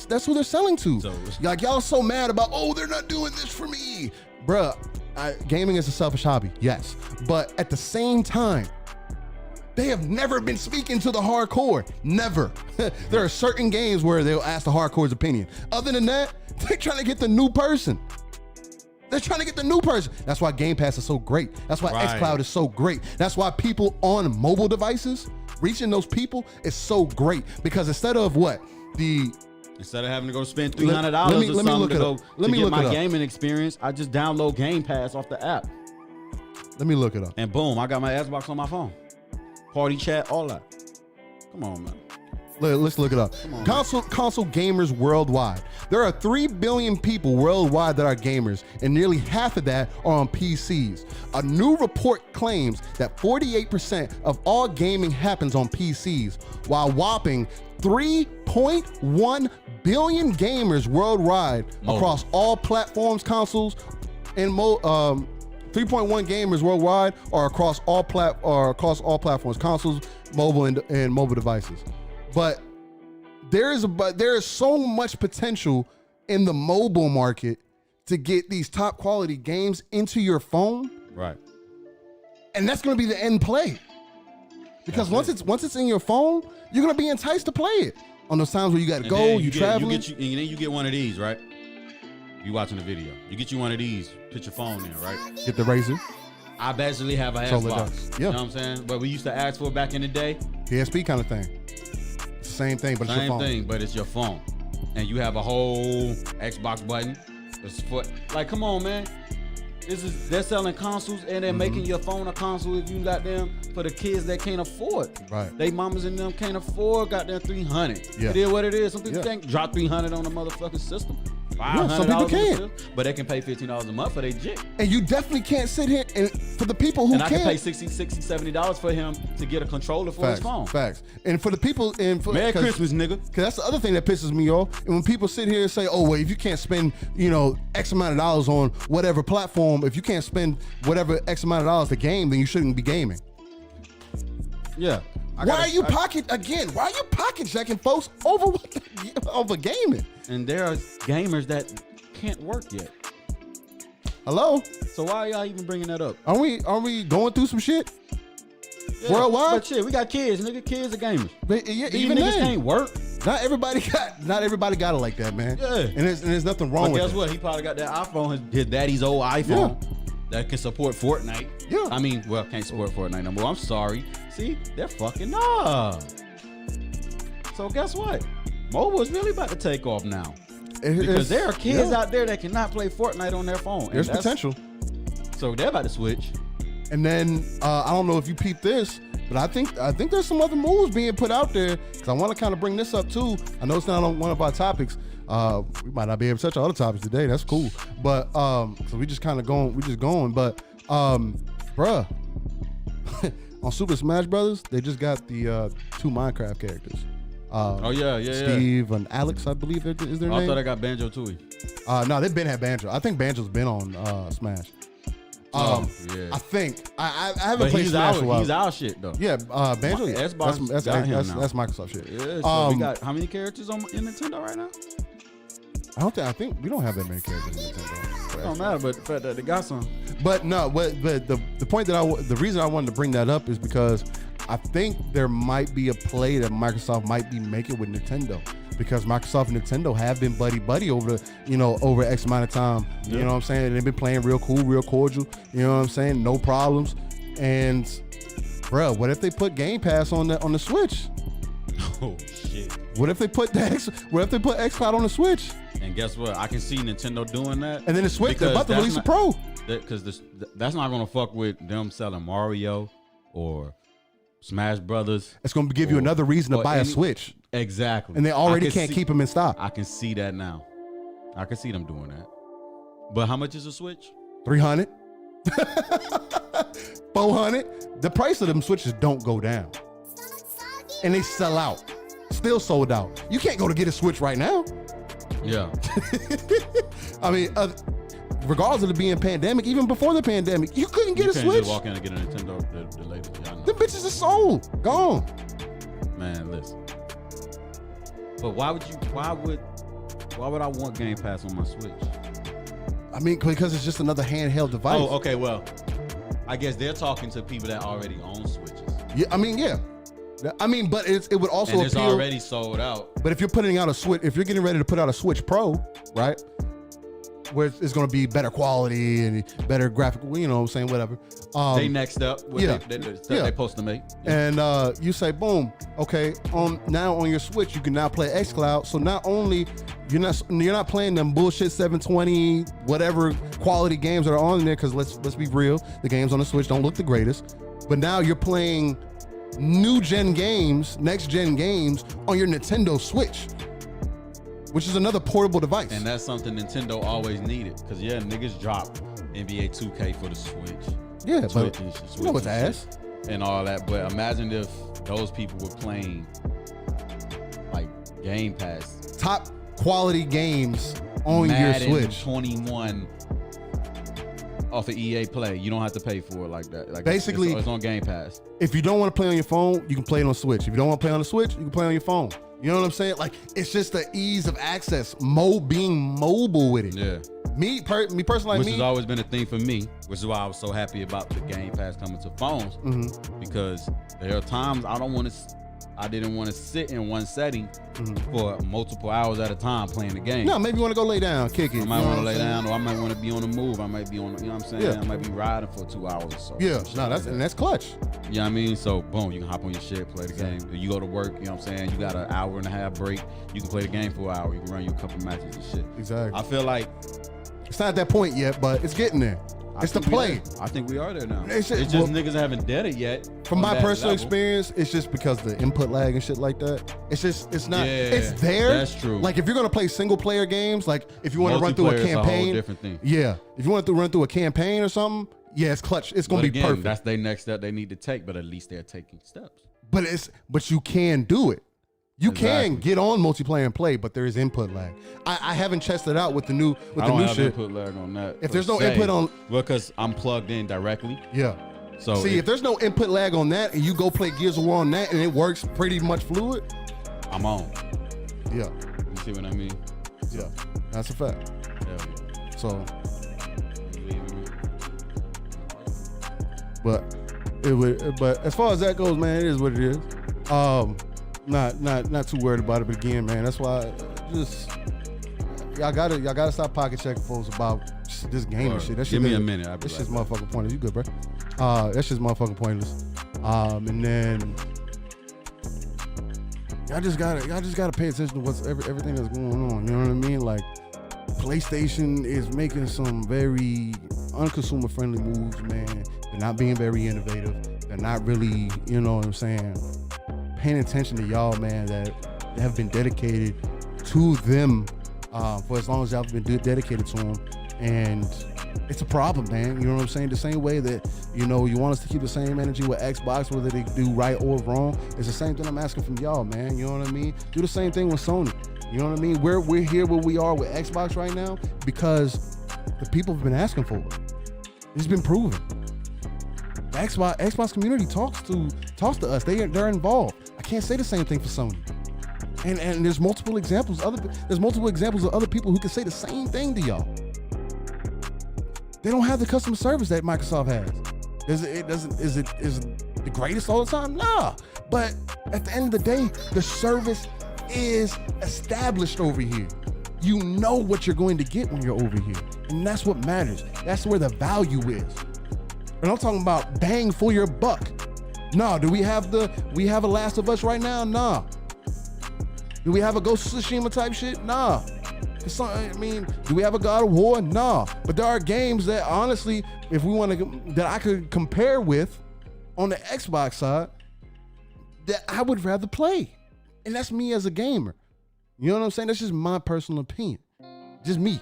Speaker 2: That's who they're selling to. So, like, y'all so mad about, oh, they're not doing this for me. Bruh, gaming is a selfish hobby, yes. But at the same time, they have never been speaking to the hardcore. Never. There are certain games where they'll ask the hardcore's opinion. Other than that, they're trying to get the new person. They're trying to get the new person. That's why Game Pass is so great. That's why xCloud is so great. That's why people on mobile devices, reaching those people is so great. Because instead of
Speaker 1: Instead of having to go spend $300 or something to get my gaming experience, I just download Game Pass off the app.
Speaker 2: Let me look it up.
Speaker 1: And boom, I got my Xbox on my phone. Party chat, all that. Come on, man.
Speaker 2: Let's look it up. Console gamers worldwide. There are 3 billion people worldwide that are gamers, and nearly half of that are on PCs. A new report claims that 48% of all gaming happens on PCs, while whopping 3.1 billion gamers worldwide across all platforms, consoles, and 3.1 gamers worldwide are across all platforms, consoles, mobile and mobile devices. But there is so much potential in the mobile market to get these top quality games into your phone.
Speaker 1: Right.
Speaker 2: And that's going to be the end play. Because once it's in your phone, you're going to be enticed to play it. On those times where you got to go, you traveling.
Speaker 1: And then you get one of these, right? You watching the video. You get you one of these, put your phone in, right?
Speaker 2: Get the Razor.
Speaker 1: I basically have a Xbox.
Speaker 2: Yeah.
Speaker 1: You know what I'm saying? But we used to ask for it back in the day.
Speaker 2: PSP kind of thing. It's the same thing, but it's your phone.
Speaker 1: Same thing, but it's your phone. And you have a whole Xbox button. It's for, like, come on, man. They're selling consoles and they're making your phone a console if you got them for the kids that can't afford.
Speaker 2: Right.
Speaker 1: They mamas and them can't afford, got them $300.
Speaker 2: Yeah.
Speaker 1: It is what it is. Some people can't drop $300 on a motherfucking system.
Speaker 2: Some people can.
Speaker 1: But they can pay $15 a month for their jit.
Speaker 2: And you definitely can't sit here and for the people who
Speaker 1: and I can pay $60, $70 for him to get a controller for his phone.
Speaker 2: Facts. And for the people
Speaker 1: Merry Christmas, nigga.
Speaker 2: Because that's the other thing that pisses me off. And when people sit here and say, oh, well, if you can't spend, X amount of dollars on whatever platform, if you can't spend whatever X amount of dollars to game, then you shouldn't be gaming.
Speaker 1: Yeah.
Speaker 2: Why are you pocket checking folks over gaming?
Speaker 1: And there are gamers that can't work yet.
Speaker 2: Hello?
Speaker 1: So why are y'all even bringing that up?
Speaker 2: Are we going through some shit? Yeah, worldwide?
Speaker 1: But shit, we got kids, nigga. Kids are gamers.
Speaker 2: But, yeah,
Speaker 1: these
Speaker 2: even
Speaker 1: niggas
Speaker 2: then,
Speaker 1: can't work.
Speaker 2: Not everybody got it like that, man.
Speaker 1: Yeah.
Speaker 2: And there's nothing wrong with it.
Speaker 1: But guess what? He probably got that iPhone, his daddy's old iPhone that can support Fortnite.
Speaker 2: Yeah.
Speaker 1: I mean, well, can't support Fortnite no more. I'm sorry. See, they're fucking up. So guess what? Mobile is really about to take off now. Because there are kids out there that cannot play Fortnite on their phone.
Speaker 2: There's potential.
Speaker 1: So they're about to switch.
Speaker 2: And then I don't know if you peeped this, but I think there's some other moves being put out there. Because I want to kind of bring this up too. I know it's not on one of our topics. We might not be able to touch all the topics today. That's cool. But so we just kind of going. But bruh, on Super Smash Brothers, they just got the 2 Minecraft characters. Steve and Alex, I believe is their name.
Speaker 1: I thought I got Banjo-Tooie.
Speaker 2: No, they've been had Banjo. I think Banjo's been on Smash. I think I haven't played Smash in a while.
Speaker 1: He's our shit though.
Speaker 2: Yeah, Banjo.
Speaker 1: Xbox
Speaker 2: that's Microsoft shit.
Speaker 1: Yeah, so we got how many characters in Nintendo right now?
Speaker 2: I think we don't have that many characters in Nintendo.
Speaker 1: It don't matter, but the fact that they got some.
Speaker 2: But no, but the point the reason I wanted to bring that up is because I think there might be a play that Microsoft might be making with Nintendo, because Microsoft and Nintendo have been buddy over over X amount of time. You know what I'm saying? They've been playing real cool, real cordial. You know what I'm saying? No problems. And bro, what if they put Game Pass on the Switch?
Speaker 1: Oh shit!
Speaker 2: What if they put xCloud on the Switch?
Speaker 1: And guess what? I can see Nintendo doing that.
Speaker 2: And then the Switch, they're about to release a Pro.
Speaker 1: Because that's not gonna fuck with them selling Mario or Smash Brothers.
Speaker 2: It's gonna give you another reason to buy a Switch.
Speaker 1: Exactly.
Speaker 2: And they already can't keep them in stock.
Speaker 1: I can see that now. I can see them doing that. But how much is a Switch?
Speaker 2: $300, $400. The price of them Switches don't go down, and they sell out. Still sold out. You can't go to get a Switch right now.
Speaker 1: Yeah.
Speaker 2: I mean, regardless of it being pandemic, even before the pandemic, you couldn't get a Switch.
Speaker 1: Just walk in and get a Nintendo the latest.
Speaker 2: The bitches are sold, gone.
Speaker 1: Man, listen. But why would I want Game Pass on my Switch?
Speaker 2: I mean, because it's just another handheld device.
Speaker 1: Oh, okay. Well, I guess they're talking to people that already own Switches.
Speaker 2: Yeah, I mean, yeah. I mean, but it would also
Speaker 1: and it's
Speaker 2: appeal.
Speaker 1: Already sold out.
Speaker 2: But if you're putting out a Switch, if you're getting ready to put out a Switch Pro, right? where it's going to be better quality and better graphical, you know what I'm saying, whatever.
Speaker 1: They next up what they supposed to make.
Speaker 2: And you say, boom, okay, now on your Switch, you can now play xCloud. So not only you're not playing them bullshit 720 whatever quality games that are on there, because let's be real, the games on the Switch don't look the greatest. But now you're playing new gen games, next gen games on your Nintendo Switch, which is another portable device.
Speaker 1: And that's something Nintendo always needed. Because, yeah, niggas dropped NBA 2K for the Switch.
Speaker 2: Yeah, but you know it's ass.
Speaker 1: And all that. But imagine if those people were playing, like, Game Pass.
Speaker 2: Top quality games on
Speaker 1: Madden
Speaker 2: your Switch.
Speaker 1: 21 off of EA Play. You don't have to pay for it like that. Like
Speaker 2: basically,
Speaker 1: it's on Game Pass.
Speaker 2: If you don't want to play on your phone, you can play it on Switch. If you don't want to play on the Switch, you can play on your phone. You know what I'm saying? Like, it's just the ease of access, being mobile with it.
Speaker 1: Yeah.
Speaker 2: Me personally,
Speaker 1: which has always been a thing for me, which is why I was so happy about the Game Pass coming to phones. Because there are times I didn't want to sit in one setting for multiple hours at a time playing the game.
Speaker 2: No, maybe you want to go lay down, kick it.
Speaker 1: I might want to lay down, or I might want to be on the move. I might be on, you know what I'm saying?
Speaker 2: Yeah.
Speaker 1: I might be riding for 2 hours or so.
Speaker 2: Yeah, no, that's clutch.
Speaker 1: You know what I mean? So, boom, you can hop on your shit, play the game. You go to work, you know what I'm saying? You got an hour and a half break. You can play the game for an hour. You can run you a couple matches and shit.
Speaker 2: Exactly.
Speaker 1: I feel like
Speaker 2: it's not at that point yet, but it's getting there. It's the play.
Speaker 1: I think we are there now.
Speaker 2: It's just
Speaker 1: niggas haven't did it yet.
Speaker 2: From my personal experience, it's just because the input lag and shit like that. It's not.
Speaker 1: Yeah,
Speaker 2: it's there.
Speaker 1: That's true.
Speaker 2: Like if you're gonna play single player games, like if you want to run through a campaign,
Speaker 1: a whole different thing.
Speaker 2: Yeah, if you want to run through a campaign or something, yeah, it's clutch. It's gonna be perfect.
Speaker 1: That's their next step they need to take, but at least they're taking steps.
Speaker 2: But you can do it. You can get on multiplayer and play, but there is input lag. I haven't tested it out with the new shit.
Speaker 1: I don't have input lag on that.
Speaker 2: If there's no input on,
Speaker 1: because I'm plugged in directly.
Speaker 2: Yeah.
Speaker 1: So
Speaker 2: see, if there's no input lag on that, and you go play Gears of War on that, and it works pretty much fluid,
Speaker 1: I'm on.
Speaker 2: Yeah.
Speaker 1: You see what I mean?
Speaker 2: Yeah. That's a fact.
Speaker 1: Yeah.
Speaker 2: So. But as far as that goes, man, it is what it is. Not too worried about it, but again, man, that's why y'all gotta stop pocket checking folks about this game and shit. That shit
Speaker 1: give me a minute.
Speaker 2: That's just motherfucking pointless. You good, bro? That's just motherfucking pointless. And then y'all just gotta pay attention to everything that's going on. You know what I mean? Like PlayStation is making some very unconsumer friendly moves, man. They're not being very innovative. They're not really, you know what I'm saying, paying attention to y'all, man, that have been dedicated to them for as long as y'all have been dedicated to them. And it's a problem, man. You know what I'm saying? The same way that, you know, you want us to keep the same energy with Xbox, whether they do right or wrong. It's the same thing I'm asking from y'all, man. You know what I mean? Do the same thing with Sony. You know what I mean? We're here where we are with Xbox right now because the people have been asking for it. It's been proven. The Xbox community talks to us. They're involved. I can't say the same thing for Sony. And there's multiple examples. There's multiple examples of other people who can say the same thing to y'all. They don't have the customer service that Microsoft has. Is it the greatest all the time? Nah. But at the end of the day, the service is established over here. You know what you're going to get when you're over here. And that's what matters. That's where the value is. And I'm talking about bang for your buck. Nah, do we have a Last of Us right now? Nah. Do we have a Ghost of Tsushima type shit? Nah. I mean, do we have a God of War? Nah. But there are games that honestly, if we want to, that I could compare with on the Xbox side, that I would rather play. And that's me as a gamer. You know what I'm saying? That's just my personal opinion. Just me.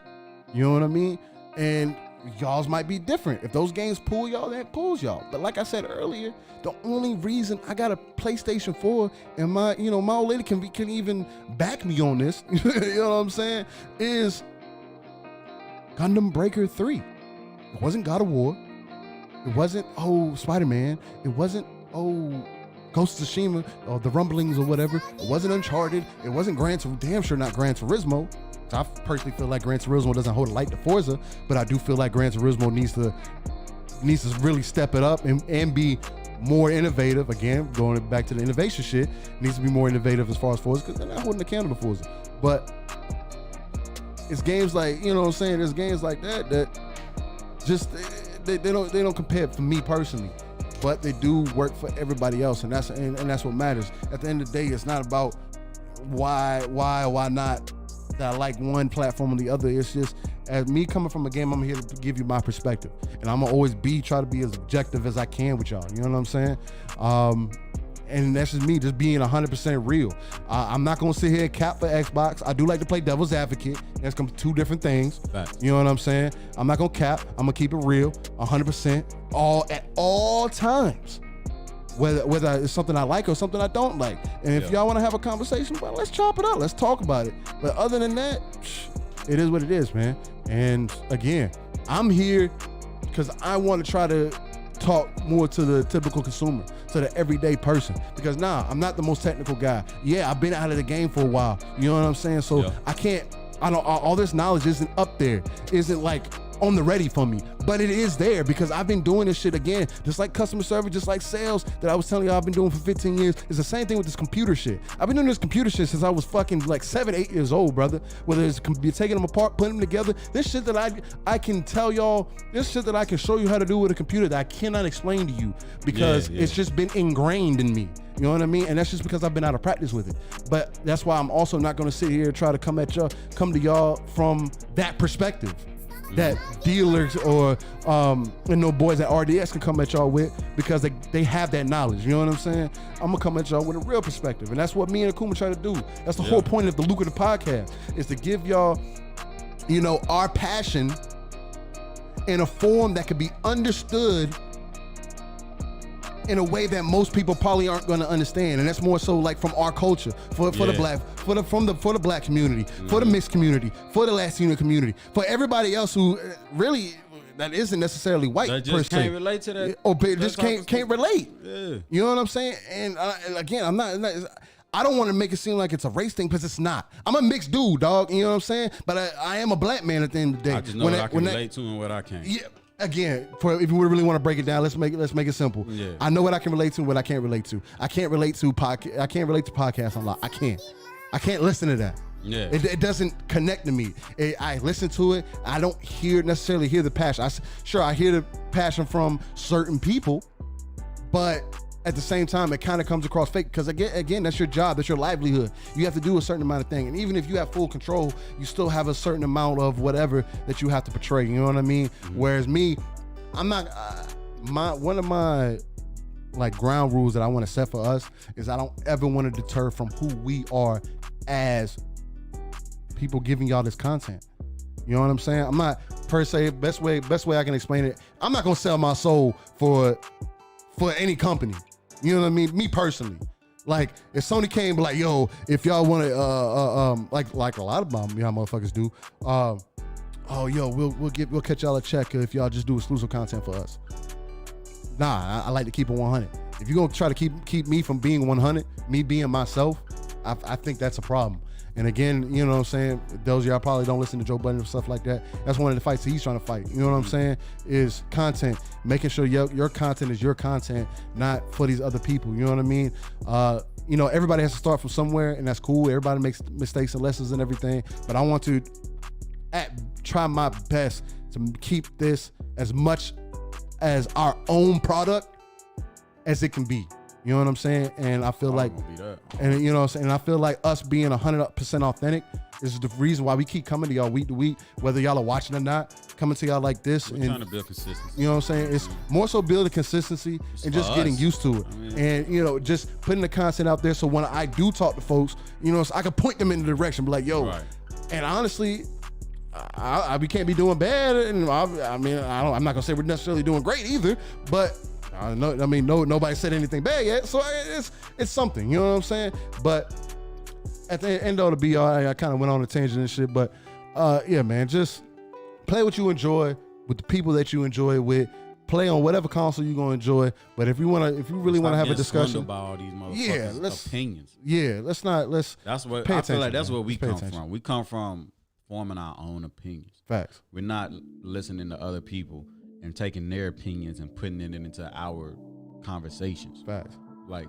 Speaker 2: You know what I mean? And y'all's might be different. If those games pull y'all, that pulls y'all. But like I said earlier, the only reason I got a PlayStation 4 and my old lady can even back me on this, you know what I'm saying, is Gundam Breaker 3. It wasn't God of War. It wasn't, Spider-Man. It wasn't, Ghost of Tsushima or the Rumblings or whatever. It wasn't Uncharted. It wasn't damn sure not Gran Turismo. I personally feel like Gran Turismo doesn't hold a light to Forza, but I do feel like Gran Turismo needs to really step it up and be more innovative. Again, going back to the innovation shit, needs to be more innovative as far as Forza, because they're not holding the candle to Forza. But it's games like, you know what I'm saying? There's games like that just they don't compare for me personally, but they do work for everybody else, and that's what matters. At the end of the day, it's not about why not that I like one platform or the other. It's just, as me coming from a game, I'm here to give you my perspective, and I'm gonna always try to be as objective as I can with y'all. You know what I'm saying? And that's just me, just being 100% real. I'm not gonna sit here and cap for Xbox. I do like to play devil's advocate. That's two different things.
Speaker 1: Facts.
Speaker 2: You know what I'm saying? I'm not gonna cap. I'm gonna keep it real, 100%, at all times. Whether it's something I like or something I don't like. And if y'all want to have a conversation, well, let's chop it up. Let's talk about it. But other than that, it is what it is, man. And again, I'm here because I want to try to talk more to the typical consumer, to the everyday person. Because I'm not the most technical guy. Yeah, I've been out of the game for a while. You know what I'm saying? So all this knowledge isn't up there. Isn't like on the ready for me, but it is there because I've been doing this shit again, just like customer service, just like sales that I was telling y'all I've been doing for 15 years. It's the same thing with this computer shit. I've been doing this computer shit since I was fucking like 7, 8 years old, brother. Whether it's taking them apart, putting them together, this shit that I can tell y'all, this shit that I can show you how to do with a computer that I cannot explain to you because it's just been ingrained in me. You know what I mean? And that's just because I've been out of practice with it. But that's why I'm also not gonna sit here and try to come to y'all from that perspective. That dealers or boys at RDX can come at y'all with, because they have that knowledge. You know what I'm saying? I'm gonna come at y'all with a real perspective, and that's what me and Akuma try to do. That's the whole point of the Lucrative podcast, is to give y'all, our passion in a form that could be understood in a way that most people probably aren't going to understand, and that's more so like from our culture, for the black community, for the mixed community, for the Latino community, for everybody else who really that isn't necessarily white
Speaker 1: that
Speaker 2: per
Speaker 1: just
Speaker 2: se,
Speaker 1: can't relate to that,
Speaker 2: or just can't relate.
Speaker 1: Yeah.
Speaker 2: You know what I'm saying? And again, I don't want to make it seem like it's a race thing, because it's not. I'm a mixed dude, dog. You know what I'm saying? But I am a black man at the end of the day.
Speaker 1: I just know what I can relate to and what I can't.
Speaker 2: Yeah. Again, if you really want to break it down, let's make it simple.
Speaker 1: Yeah.
Speaker 2: I know what I can relate to and what I can't relate to. I can't relate to podcasts a lot. I can't listen to that.
Speaker 1: Yeah.
Speaker 2: It doesn't connect to me. I listen to it. I don't necessarily hear the passion. I hear the passion from certain people, but at the same time, it kind of comes across fake, because again, that's your job, that's your livelihood. You have to do a certain amount of thing, and even if you have full control, you still have a certain amount of whatever that you have to portray. You know what I mean? Mm-hmm. Whereas me, I'm not. One of my like ground rules that I want to set for us is I don't ever want to deter from who we are as people giving y'all this content. You know what I'm saying? I'm not per se, best way I can explain it, I'm not gonna sell my soul for any company. You know what I mean? Me personally. Like, if Sony came like, yo, if y'all want to, like a lot of y'all motherfuckers do, we'll catch y'all a check if y'all just do exclusive content for us. Nah, I like to keep it 100. If you're gonna try to keep me from being 100, me being myself, I think that's a problem. And again, you know what I'm saying? Those of y'all probably don't listen to Joe Budden and stuff like that. That's one of the fights that he's trying to fight. You know what I'm saying? Is content, making sure your content is your content, not for these other people. You know what I mean? Everybody has to start from somewhere, and that's cool. Everybody makes mistakes and lessons and everything. But I want to try my best to keep this as much as our own product as it can be. You know what I'm saying? And I feel like, and you know what I'm saying? And I feel like us being 100% authentic is the reason why we keep coming to y'all week to week, whether y'all are watching or not, coming to y'all like this.
Speaker 1: We're trying to build consistency.
Speaker 2: You know what I'm saying? It's more so building consistency and just getting used to it. I mean, and, just putting the content out there so when I do talk to folks, so I can point them in the direction, be like, yo, right. And honestly, we can't be doing bad. And I'm not gonna say we're necessarily doing great either, but nobody said anything bad yet, so it's something, you know what I'm saying? But at the end of the be all, I kind of went on a tangent and shit, but yeah, man, just play what you enjoy with the people that you enjoy with. Play on whatever console you're gonna enjoy. But if you really want to have a discussion
Speaker 1: about all these motherfuckers' opinions,
Speaker 2: that's what
Speaker 1: I feel like. That's where we come from. We come from forming our own opinions.
Speaker 2: Facts.
Speaker 1: We're not listening to other people and taking their opinions and putting it into our conversations.
Speaker 2: Facts.
Speaker 1: Like,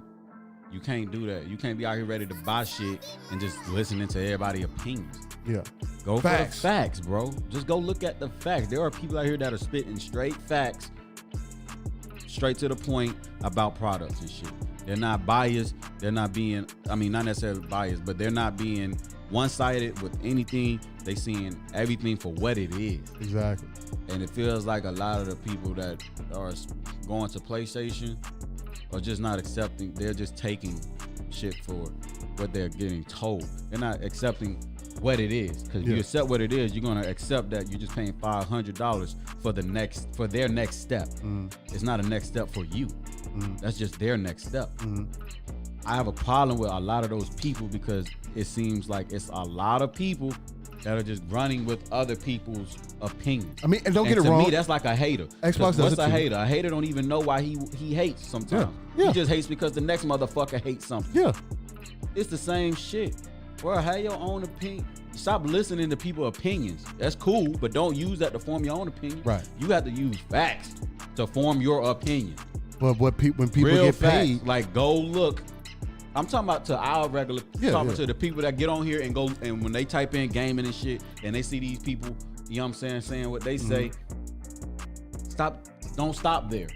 Speaker 1: You can't do that. You can't be out here ready to buy shit and just listening to everybody's opinions.
Speaker 2: Yeah.
Speaker 1: Go for the facts, bro. Just go look at the facts. There are people out here that are spitting straight facts, straight to the point about products and shit. They're not biased. They're not being, I mean, not necessarily biased, but they're not being one-sided with anything. They seeing everything for what it is.
Speaker 2: Exactly.
Speaker 1: And it feels like a lot of the people that are going to PlayStation are just not accepting. They're just taking shit for what they're getting told. They're not accepting what it is. Because if you accept what it is, you're gonna accept that you're just paying $500 for their next step. It's not a next step for you. That's just their next step. I have a problem with a lot of those people because it seems like it's a lot of people that are just running with other people's opinions.
Speaker 2: I mean, and don't get it wrong.
Speaker 1: To me, that's like a hater.
Speaker 2: Xbox does
Speaker 1: what's
Speaker 2: it
Speaker 1: a
Speaker 2: too.
Speaker 1: hater? A hater don't even know why he hates sometimes. He just hates because the next motherfucker hates something.
Speaker 2: Yeah.
Speaker 1: It's the same shit. Bro, have your own opinion. Stop listening to people's opinions. That's cool, but don't use that to form your own opinion.
Speaker 2: Right.
Speaker 1: You have to use facts to form your opinion.
Speaker 2: But when people
Speaker 1: Real
Speaker 2: get
Speaker 1: facts.
Speaker 2: paid,
Speaker 1: Like, go look. I'm talking about to our regular, to the people that get on here and go, and when they type in gaming and shit, and they see these people, you know what I'm saying what they say, don't stop there.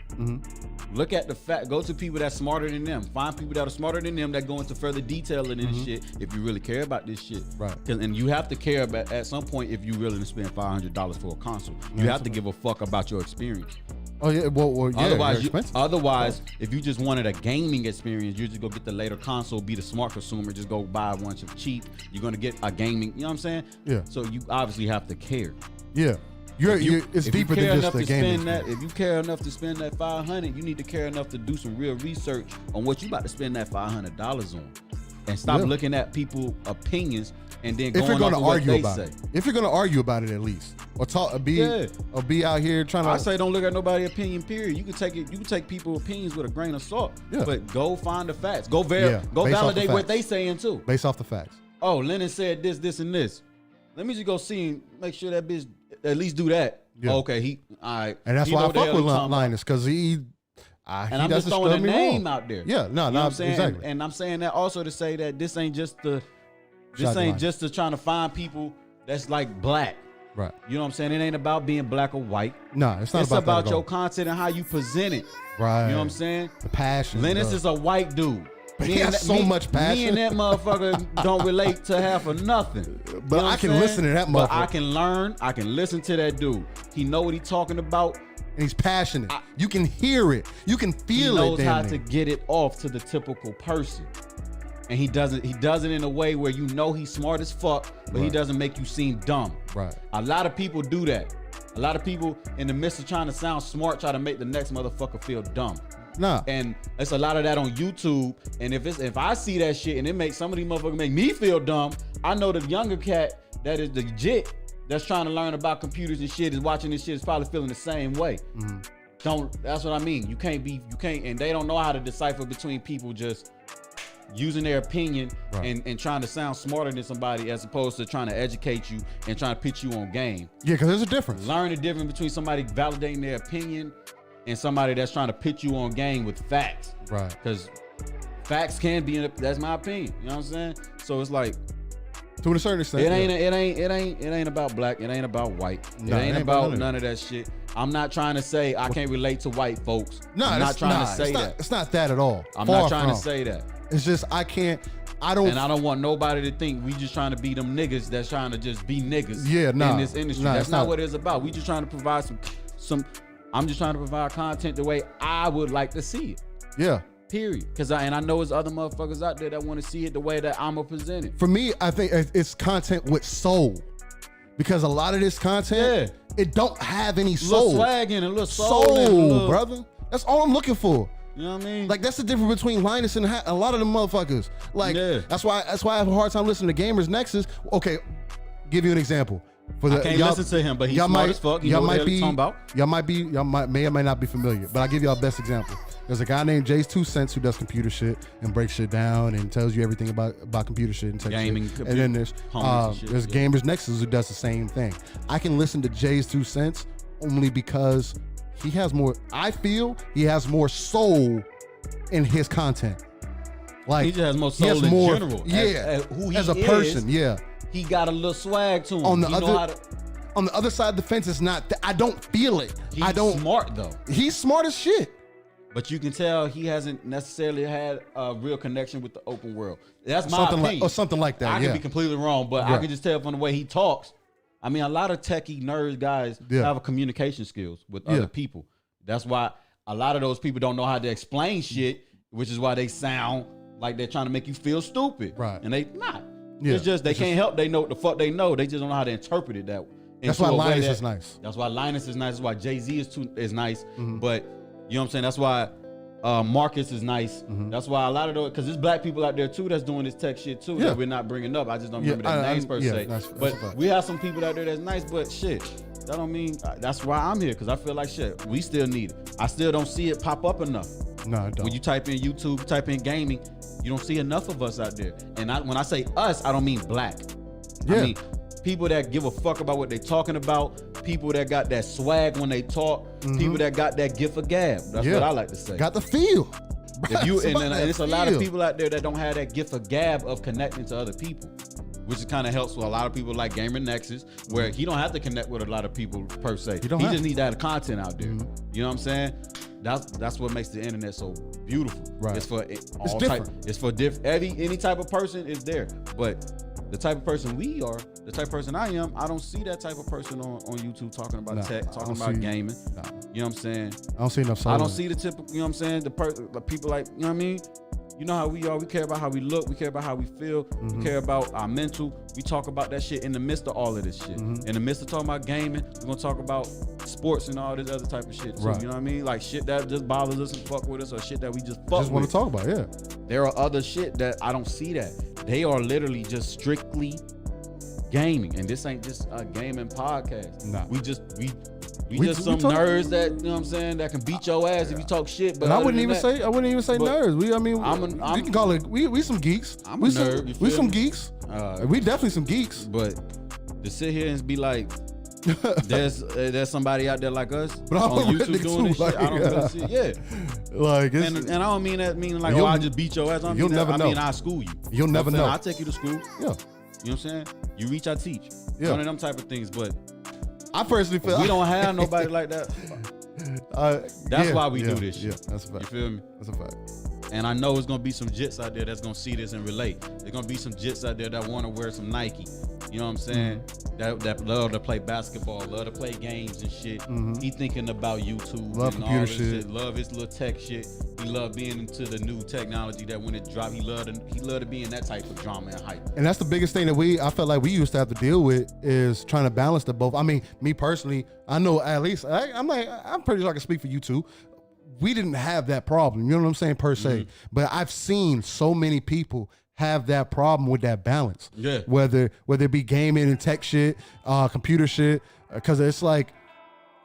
Speaker 1: Look at the fact, go to people that's smarter than them. Find people that are smarter than them that go into further detail in this shit if you really care about this shit.
Speaker 2: Right.
Speaker 1: And you have to care about, at some point, if you really spend $500 for a console, you have to give a fuck about your experience.
Speaker 2: Oh yeah, well yeah.
Speaker 1: Otherwise, if you just wanted a gaming experience, you just go get the later console, be the smart consumer, just go buy a bunch of cheap. You're gonna get a gaming, you know what I'm saying?
Speaker 2: Yeah.
Speaker 1: So you obviously have to care.
Speaker 2: Yeah. It's deeper than just the gaming.
Speaker 1: If you care enough to spend that $500, you need to care enough to do some real research on what you about to spend that $500 on, and stop looking at people's opinions and then going off of what they say.
Speaker 2: If you're gonna argue about it, at least, or be out here trying to.
Speaker 1: I say don't look at nobody's opinion. Period. You can take it. You can take people's opinions with a grain of salt. Yeah. But go find the facts. Go validate what they saying too.
Speaker 2: Based off the facts.
Speaker 1: Oh, Lennon said this, this, and this. Let me just go see and make sure that bitch at least do that. Yeah. Okay, all right.
Speaker 2: And that's why I fuck with Linus, because he
Speaker 1: I'm just throwing a name out there.
Speaker 2: Yeah, no, no, exactly.
Speaker 1: And I'm saying that also to say that this ain't just to trying to find people that's like black.
Speaker 2: Right.
Speaker 1: You know what I'm saying? It ain't about being black or white.
Speaker 2: No, it's not
Speaker 1: it's about your content and how you present it.
Speaker 2: Right.
Speaker 1: You know what I'm saying?
Speaker 2: The passion.
Speaker 1: Linus is a white dude.
Speaker 2: But he has so much passion.
Speaker 1: Me and that motherfucker don't relate to half of nothing.
Speaker 2: But you know I can listen to that motherfucker.
Speaker 1: But I can learn. I can listen to that dude. He know what he's talking about.
Speaker 2: And he's passionate. You can hear it. You can feel it.
Speaker 1: He knows how to get it off to the typical person. And he does it in a way where you know he's smart as fuck, but he doesn't make you seem dumb.
Speaker 2: Right.
Speaker 1: A lot of people do that. A lot of people, in the midst of trying to sound smart, try to make the next motherfucker feel dumb.
Speaker 2: Nah.
Speaker 1: And it's a lot of that on YouTube. And if I see that shit and it makes some of these motherfuckers make me feel dumb, I know the younger cat that is legit, that's trying to learn about computers and shit, is watching this shit, is probably feeling the same way. That's what I mean. You can't, and they don't know how to decipher between people just using their opinion and trying to sound smarter than somebody, as opposed to trying to educate you and trying to pitch you on game.
Speaker 2: Yeah, because there's a difference.
Speaker 1: Learn the difference between somebody validating their opinion and somebody that's trying to pitch you on game with facts.
Speaker 2: Right.
Speaker 1: Because facts can be, that's my opinion. You know what I'm saying? So it's like,
Speaker 2: to a certain extent,
Speaker 1: it ain't about black. It ain't about white.
Speaker 2: No,
Speaker 1: it ain't about none of that shit. I'm not trying to say I can't relate to white folks.
Speaker 2: No,
Speaker 1: I'm not trying to say that.
Speaker 2: It's not that at all.
Speaker 1: I'm not trying to say that.
Speaker 2: It's just I don't
Speaker 1: want nobody to think we just trying to be them niggas that's trying to just be niggas in this industry. That's not what it's about. We just trying to provide some I'm just trying to provide content the way I would like to see it.
Speaker 2: Yeah.
Speaker 1: Period. Because I know there's other motherfuckers out there that want to see it the way that I'm gonna present it.
Speaker 2: For me, I think it's content with soul. Because a lot of this content, it don't have any soul.
Speaker 1: A little swag in it, a little soul,
Speaker 2: brother. That's all I'm looking for.
Speaker 1: You know what I mean?
Speaker 2: Like, that's the difference between Linus and a lot of them motherfuckers. Like, that's why I have a hard time listening to Gamers Nexus. Okay, give you an example.
Speaker 1: I can't listen to him, but he's smart as fuck. Y'all might be talking about.
Speaker 2: Y'all may or may not be familiar, but I'll give y'all the best example. There's a guy named Jay's 2 Cents who does computer shit and breaks shit down and tells you everything about computer shit and tech
Speaker 1: gaming
Speaker 2: shit. And then there's Gamers Nexus who does the same thing. I can listen to Jay's 2 Cents only because he has more. I feel he has more soul in his content. Like
Speaker 1: he just has more soul in general.
Speaker 2: Yeah,
Speaker 1: as who he
Speaker 2: as a person. Yeah,
Speaker 1: he got a little swag to him.
Speaker 2: On the other side of the fence, it's not. I don't feel it.
Speaker 1: He's smart though.
Speaker 2: He's smart as shit.
Speaker 1: But you can tell he hasn't necessarily had a real connection with the open world. That's my opinion.
Speaker 2: Or something like that.
Speaker 1: I can be completely wrong, but I can just tell from the way he talks. I mean, a lot of techie nerd guys have a communication skills with other people. That's why a lot of those people don't know how to explain shit, which is why they sound like they're trying to make you feel stupid.
Speaker 2: Right.
Speaker 1: And they not. Yeah. It's just they can't help. They know what the fuck they know. They just don't know how to interpret it that way.
Speaker 2: That's why Linus is nice.
Speaker 1: That's why Linus is nice. That's why Jay-Z is nice. But you know what I'm saying? That's why Marcus is nice. That's why a lot of those, because there's black people out there too that's doing this tech shit too that we're not bringing up. I just don't remember their names per se. But we have some people out there that's nice, but shit, that don't mean, that's why I'm here, because I feel like shit, we still need it. I still don't see it pop up enough.
Speaker 2: No, I don't.
Speaker 1: When you type in YouTube, type in gaming, you don't see enough of us out there. And when I say us, I don't mean black. I mean people that give a fuck about what they talking about, people that got that swag when they talk, people that got that gift of gab. That's what I like to say.
Speaker 2: Got the feel.
Speaker 1: If you and it's a lot of people out there that don't have that gift of gab of connecting to other people, which kind of helps with a lot of people like Gamer Nexus, where he don't have to connect with a lot of people per se. He just needs that content out there. You know what I'm saying? That's what makes the internet so beautiful. Right. It's for all type. It's for any type of person is there, but the type of person we are, the type of person I am, I don't see that type of person on YouTube talking about tech, talking about gaming. You know what I'm saying?
Speaker 2: I don't see enough.
Speaker 1: I don't see the typical, you know what I'm saying? The people like, you know what I mean? You know how we are. We care about how we look. We care about how we feel. We care about our mental. We talk about that shit in the midst of all of this shit. In the midst of talking about gaming, we're gonna talk about sports and all this other type of shit too. You know what I mean? Like shit that just bothers us and fuck with us, or shit that we just
Speaker 2: want to talk about. Yeah.
Speaker 1: There are other shit that I don't see that. They are literally just strictly gaming, and this ain't just a gaming podcast. Nah. We just some nerds that, you know what I'm saying, that can beat your ass if you talk shit. But
Speaker 2: I wouldn't even say nerds. You can call it we some geeks.
Speaker 1: I'm a nerd.
Speaker 2: We some geeks. We definitely some geeks.
Speaker 1: But to sit here and be like, there's somebody out there like us on YouTube doing this shit, I don't really see. Yeah.
Speaker 2: Like
Speaker 1: and I don't mean that meaning like, I just beat your ass. I mean I school you.
Speaker 2: You'll never know.
Speaker 1: I'll take you to school.
Speaker 2: Yeah.
Speaker 1: You know what I'm saying? You reach, I teach.
Speaker 2: Yeah.
Speaker 1: One of them type of things, but
Speaker 2: I personally feel
Speaker 1: we don't have nobody like that. That's why we do this shit.
Speaker 2: Yeah, that's a fact.
Speaker 1: You feel me?
Speaker 2: That's a fact.
Speaker 1: And I know there's gonna be some jits out there that's gonna see this and relate. There's gonna be some jits out there that want to wear some Nike. You know what I'm saying? That love to play basketball, love to play games and shit. He thinking about YouTube,
Speaker 2: love
Speaker 1: and
Speaker 2: computer
Speaker 1: all this shit. Love his little tech shit. He love being into the new technology that when it drop, he love to be in that type of drama and hype.
Speaker 2: And that's the biggest thing that I felt like we used to have to deal with, is trying to balance the both. I mean, me personally, I know at least I'm pretty sure I can speak for you too. We didn't have that problem, you know what I'm saying, per se. But I've seen so many people have that problem with that balance.
Speaker 1: Yeah.
Speaker 2: Whether it be gaming and tech shit, computer shit, because it's like,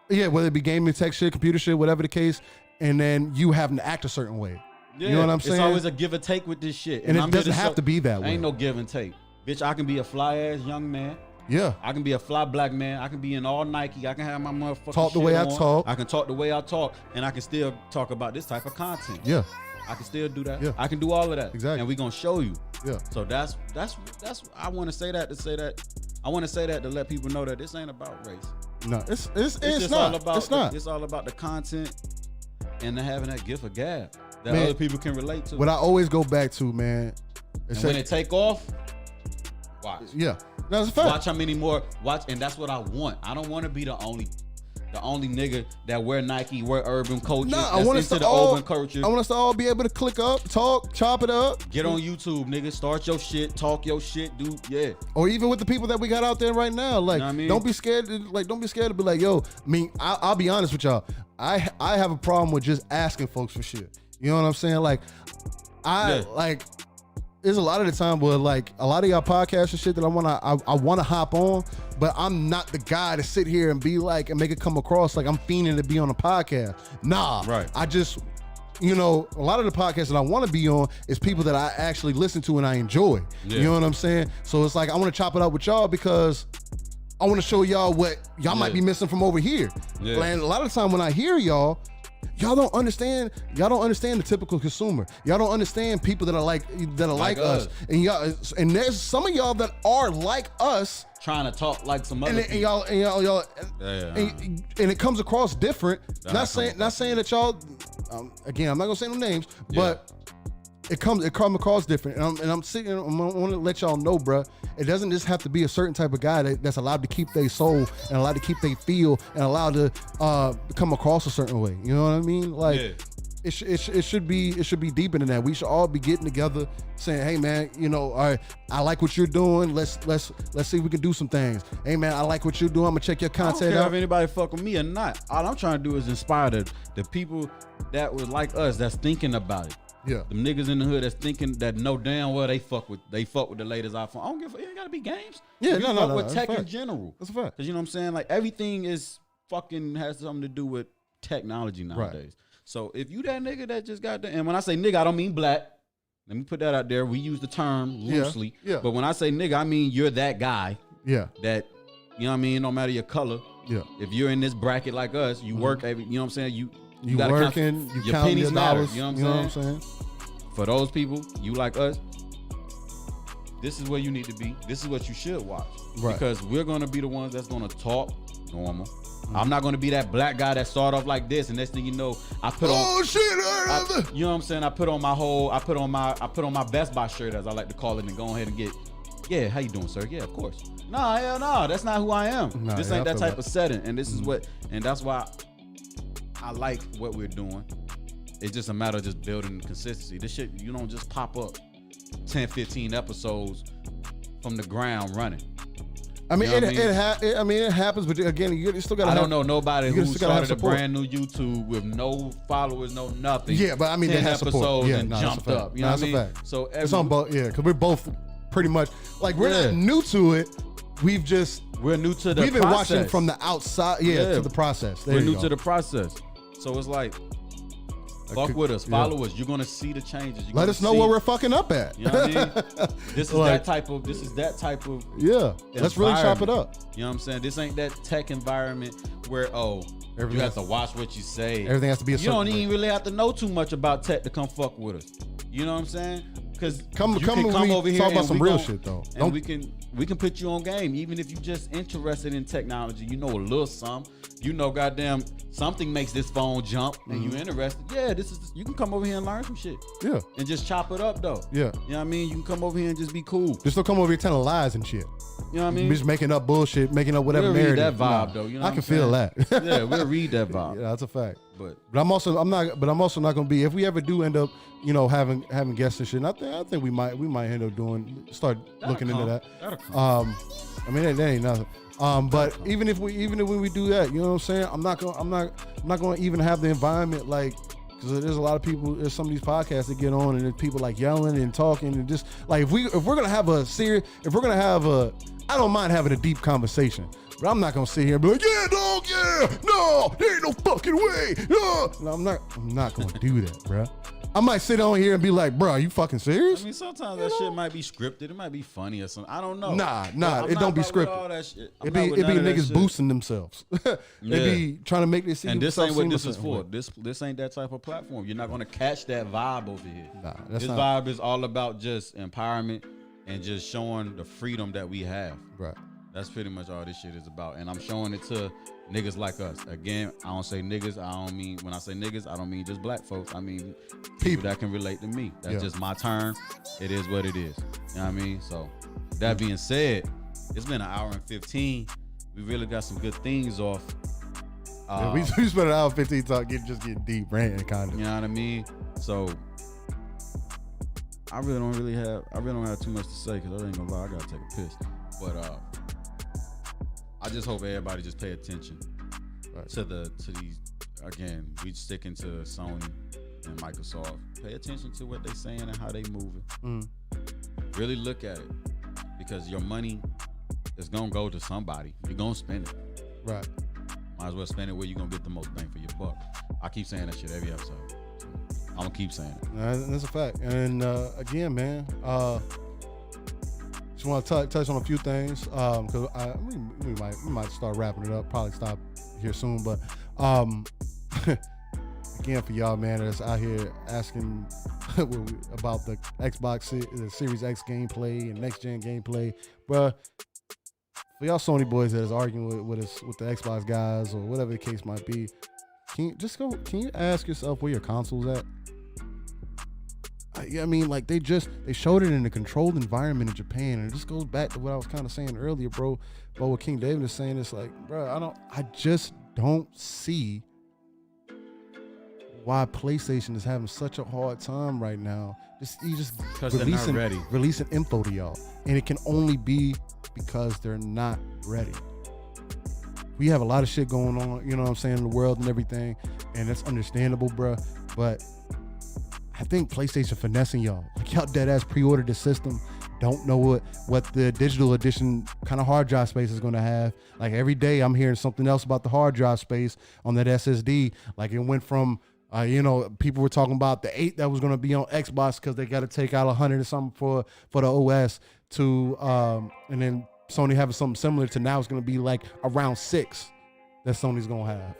Speaker 2: whether it be gaming, tech shit, computer shit, whatever the case, and then you having to act a certain way.
Speaker 1: Yeah.
Speaker 2: You know what I'm saying?
Speaker 1: It's always a give and take with this shit.
Speaker 2: And it doesn't have to be that way.
Speaker 1: Ain't no give and take. Bitch, I can be a fly ass young man.
Speaker 2: Yeah.
Speaker 1: I can be a fly black man. I can be in all Nike. I can have my motherfucking
Speaker 2: talk the way I talk.
Speaker 1: I can talk the way I talk, and I can still talk about this type of content.
Speaker 2: Yeah.
Speaker 1: I can still do that.
Speaker 2: Yeah.
Speaker 1: I can do all of that.
Speaker 2: Exactly.
Speaker 1: And we gonna show you.
Speaker 2: Yeah.
Speaker 1: So that's I want to say that to say that. I want to say that to let people know that this ain't about race.
Speaker 2: No, it's
Speaker 1: just
Speaker 2: not.
Speaker 1: all about
Speaker 2: it's not.
Speaker 1: It's all about the content and having that gift of gab that other people can relate to.
Speaker 2: What I always go back to, man.
Speaker 1: And when it take off, watch.
Speaker 2: Yeah. That's a fact.
Speaker 1: Watch how many more. Watch, and that's what I want. I don't want to be the only nigga that wear Nike, wear urban culture.
Speaker 2: Nah, I want us to
Speaker 1: urban culture.
Speaker 2: I want us to all be able to click up, talk, chop it up.
Speaker 1: Get on YouTube, nigga. Start your shit, talk your shit, dude. Yeah.
Speaker 2: Or even with the people that we got out there right now, like, you know what I mean? Don't be scared to be like, yo. I mean, I'll be honest with y'all. I have a problem with just asking folks for shit. You know what I'm saying? Like, there's a lot of the time where like a lot of y'all podcasts and shit that I wanna hop on, but I'm not the guy to sit here and be like and make it come across like I'm fiending to be on a podcast. Nah.
Speaker 1: Right.
Speaker 2: I just, a lot of the podcasts that I want to be on is people that I actually listen to and I enjoy. Yeah. You know what I'm saying? So it's like I want to chop it up with y'all because I want to show y'all what y'all might be missing from over here. Yeah. And a lot of the time when I hear y'all, Y'all don't understand the typical consumer. Y'all don't understand people that are like us. And and there's some of y'all that are like us
Speaker 1: trying to talk like some other
Speaker 2: and y'all and it comes across different. Not saying that y'all again, I'm not gonna say no names, but it comes across different. And I'm sitting. I want to let y'all know, bruh. It doesn't just have to be a certain type of guy that's allowed to keep their soul and allowed to keep their feel and allowed to come across a certain way. You know what I mean? Like it should be deeper than that. We should all be getting together, saying, "Hey man, all right, I like what you're doing. Let's see if we can do some things. Hey man, I like what you're doing. I'm gonna check your content
Speaker 1: I don't care
Speaker 2: out.
Speaker 1: if anybody fuck with me or not. All I'm trying to do is inspire the people that was like us, that's thinking about it.
Speaker 2: Yeah,
Speaker 1: the niggas in the hood that's thinking that know damn well they fuck with the latest iPhone. I don't give a fuck. It ain't gotta be games.
Speaker 2: Yeah,
Speaker 1: you
Speaker 2: no,
Speaker 1: with tech in general.
Speaker 2: That's a fact.
Speaker 1: Cause you know what I'm saying? Like everything is fucking has something to do with technology nowadays. Right. So if you that nigga that just got the, and when I say nigga, I don't mean black. Let me put that out there. We use the term loosely.
Speaker 2: Yeah.
Speaker 1: But when I say nigga, I mean you're that guy.
Speaker 2: Yeah.
Speaker 1: That, you know what I mean? No matter your color.
Speaker 2: Yeah.
Speaker 1: If you're in this bracket like us, you work every, you know what I'm saying? You
Speaker 2: working, you
Speaker 1: your
Speaker 2: counting
Speaker 1: pennies
Speaker 2: your
Speaker 1: matter.
Speaker 2: dollars.
Speaker 1: You know what I'm saying? For those people, you like us, this is where you need to be. This is what you should watch. Right. Because we're going to be the ones that's going to talk normal. I'm not going to be that black guy that start off like this, and next thing you know, I put on. You know what I'm saying? I put on my Best Buy shirt, as I like to call it, and go ahead and get. Yeah, how you doing, sir? Yeah, of course. Nah, hell no, that's not who I am. Nah, this ain't that type of setting, and this is what, and that's why I like what we're doing. It's just a matter of just building consistency. This shit, you don't just pop up 10, 15 episodes from the ground running.
Speaker 2: I mean, it happens, but again, you still got to.
Speaker 1: I don't know nobody who started a brand new YouTube with no followers, no nothing.
Speaker 2: Yeah, but I mean, they have support. Yeah,
Speaker 1: and jumped up. You know what I mean?
Speaker 2: So it's on both. Yeah, because we're both pretty much like we're not new to it. We're new to the. We've been watching from the outside. To the process.
Speaker 1: We're new to the process. So it's like. Fuck with us, follow us. You're gonna see the changes.
Speaker 2: Let us know where we're fucking up at.
Speaker 1: You know what I mean? This is that type of.
Speaker 2: Yeah. Let's really chop it up.
Speaker 1: You know what I'm saying? This ain't that tech environment where you have to watch what you say.
Speaker 2: Everything has to be a certain way.
Speaker 1: You don't even really have to know too much about tech to come fuck with us. You know what I'm saying? Because
Speaker 2: come over here talk about some real shit though.
Speaker 1: And we can put you on game, even if you're just interested in technology. You know a little something. You know, goddamn, something makes this phone jump, and you interested. Yeah, you can come over here and learn some shit.
Speaker 2: Yeah,
Speaker 1: and just chop it up though.
Speaker 2: Yeah,
Speaker 1: you know what I mean. You can come over here and just be cool.
Speaker 2: Just don't come over here telling lies and shit.
Speaker 1: You know what I mean?
Speaker 2: Just making up bullshit, making up whatever narrative.
Speaker 1: We'll read that vibe though. You know,
Speaker 2: I can feel that.
Speaker 1: Yeah, we'll read that vibe.
Speaker 2: Yeah, that's a fact.
Speaker 1: But
Speaker 2: I'm also not going to be. If we ever do end up, having guests and shit, I think we might end up start looking into that. I mean, that ain't nothing. But even when we do that, you know what I'm saying? I'm not going to even have the environment like, because there's a lot of people. There's some of these podcasts that get on and there's people like yelling and talking and just like if we're gonna have I don't mind having a deep conversation. But I'm not gonna sit here and be like, yeah, dog, yeah, no, there ain't no fucking way. No, I'm not gonna do that, bro. I might sit on here and be like, bro, are you fucking serious?
Speaker 1: I mean, sometimes that shit might be scripted. It might be funny or something. I don't know.
Speaker 2: Nah, it don't be scripted.
Speaker 1: All that shit.
Speaker 2: It be niggas boosting themselves. They be trying to make this.
Speaker 1: And this ain't what this is for. This ain't that type of platform. You're not gonna catch that vibe over here.
Speaker 2: Nah,
Speaker 1: this vibe is all about just empowerment and just showing the freedom that we have.
Speaker 2: Right.
Speaker 1: That's pretty much all this shit is about. And I'm showing it to niggas like us. Again, I don't say niggas. When I say niggas, I don't mean just black folks. I mean people that can relate to me. That's just my term. It is what it is. You know what I mean? So that being said, it's been an hour and 15. We really got some good things off.
Speaker 2: We spent an hour and 15 talking, just getting deep, ranting kind of.
Speaker 1: You know what I mean? So I really don't have too much to say because I ain't gonna lie, I gotta take a piss. But I just hope everybody just pay attention to these. Again, we sticking to Sony and Microsoft. Pay attention to what they saying and how they moving. Really look at it because your money is gonna go to somebody. You're gonna spend it.
Speaker 2: Right.
Speaker 1: Might as well spend it where you're gonna get the most bang for your buck. I keep saying that shit every episode. So I'm gonna keep saying it.
Speaker 2: That's a fact. And again, man, just want to touch on a few things because we might start wrapping it up. Probably stop here soon, but again, for y'all, man, that's out here asking about the the Series X gameplay and next gen gameplay, bruh. For y'all Sony boys that is arguing with us, with the Xbox guys or whatever the case might be, can you ask yourself where your console's at? I mean, like they showed it in a controlled environment in Japan, and it just goes back to what I was kind of saying earlier, bro. But what King David is saying is like, bro, I just don't see why PlayStation is having such a hard time right now. You just releasing info to y'all, and it can only be because they're not ready. We have a lot of shit going on, you know what I'm saying, in the world and everything, and that's understandable, bro. But I think PlayStation finessing y'all. Like, y'all dead ass pre-ordered the system, don't know what the digital edition kind of hard drive space is going to have. Like, every day I'm hearing something else about the hard drive space on that SSD. Like, it went from people were talking about the 8 that was going to be on Xbox because they got to take out 100 or something for the OS to and then Sony having something similar to now it's going to be like around 6 that Sony's going to have.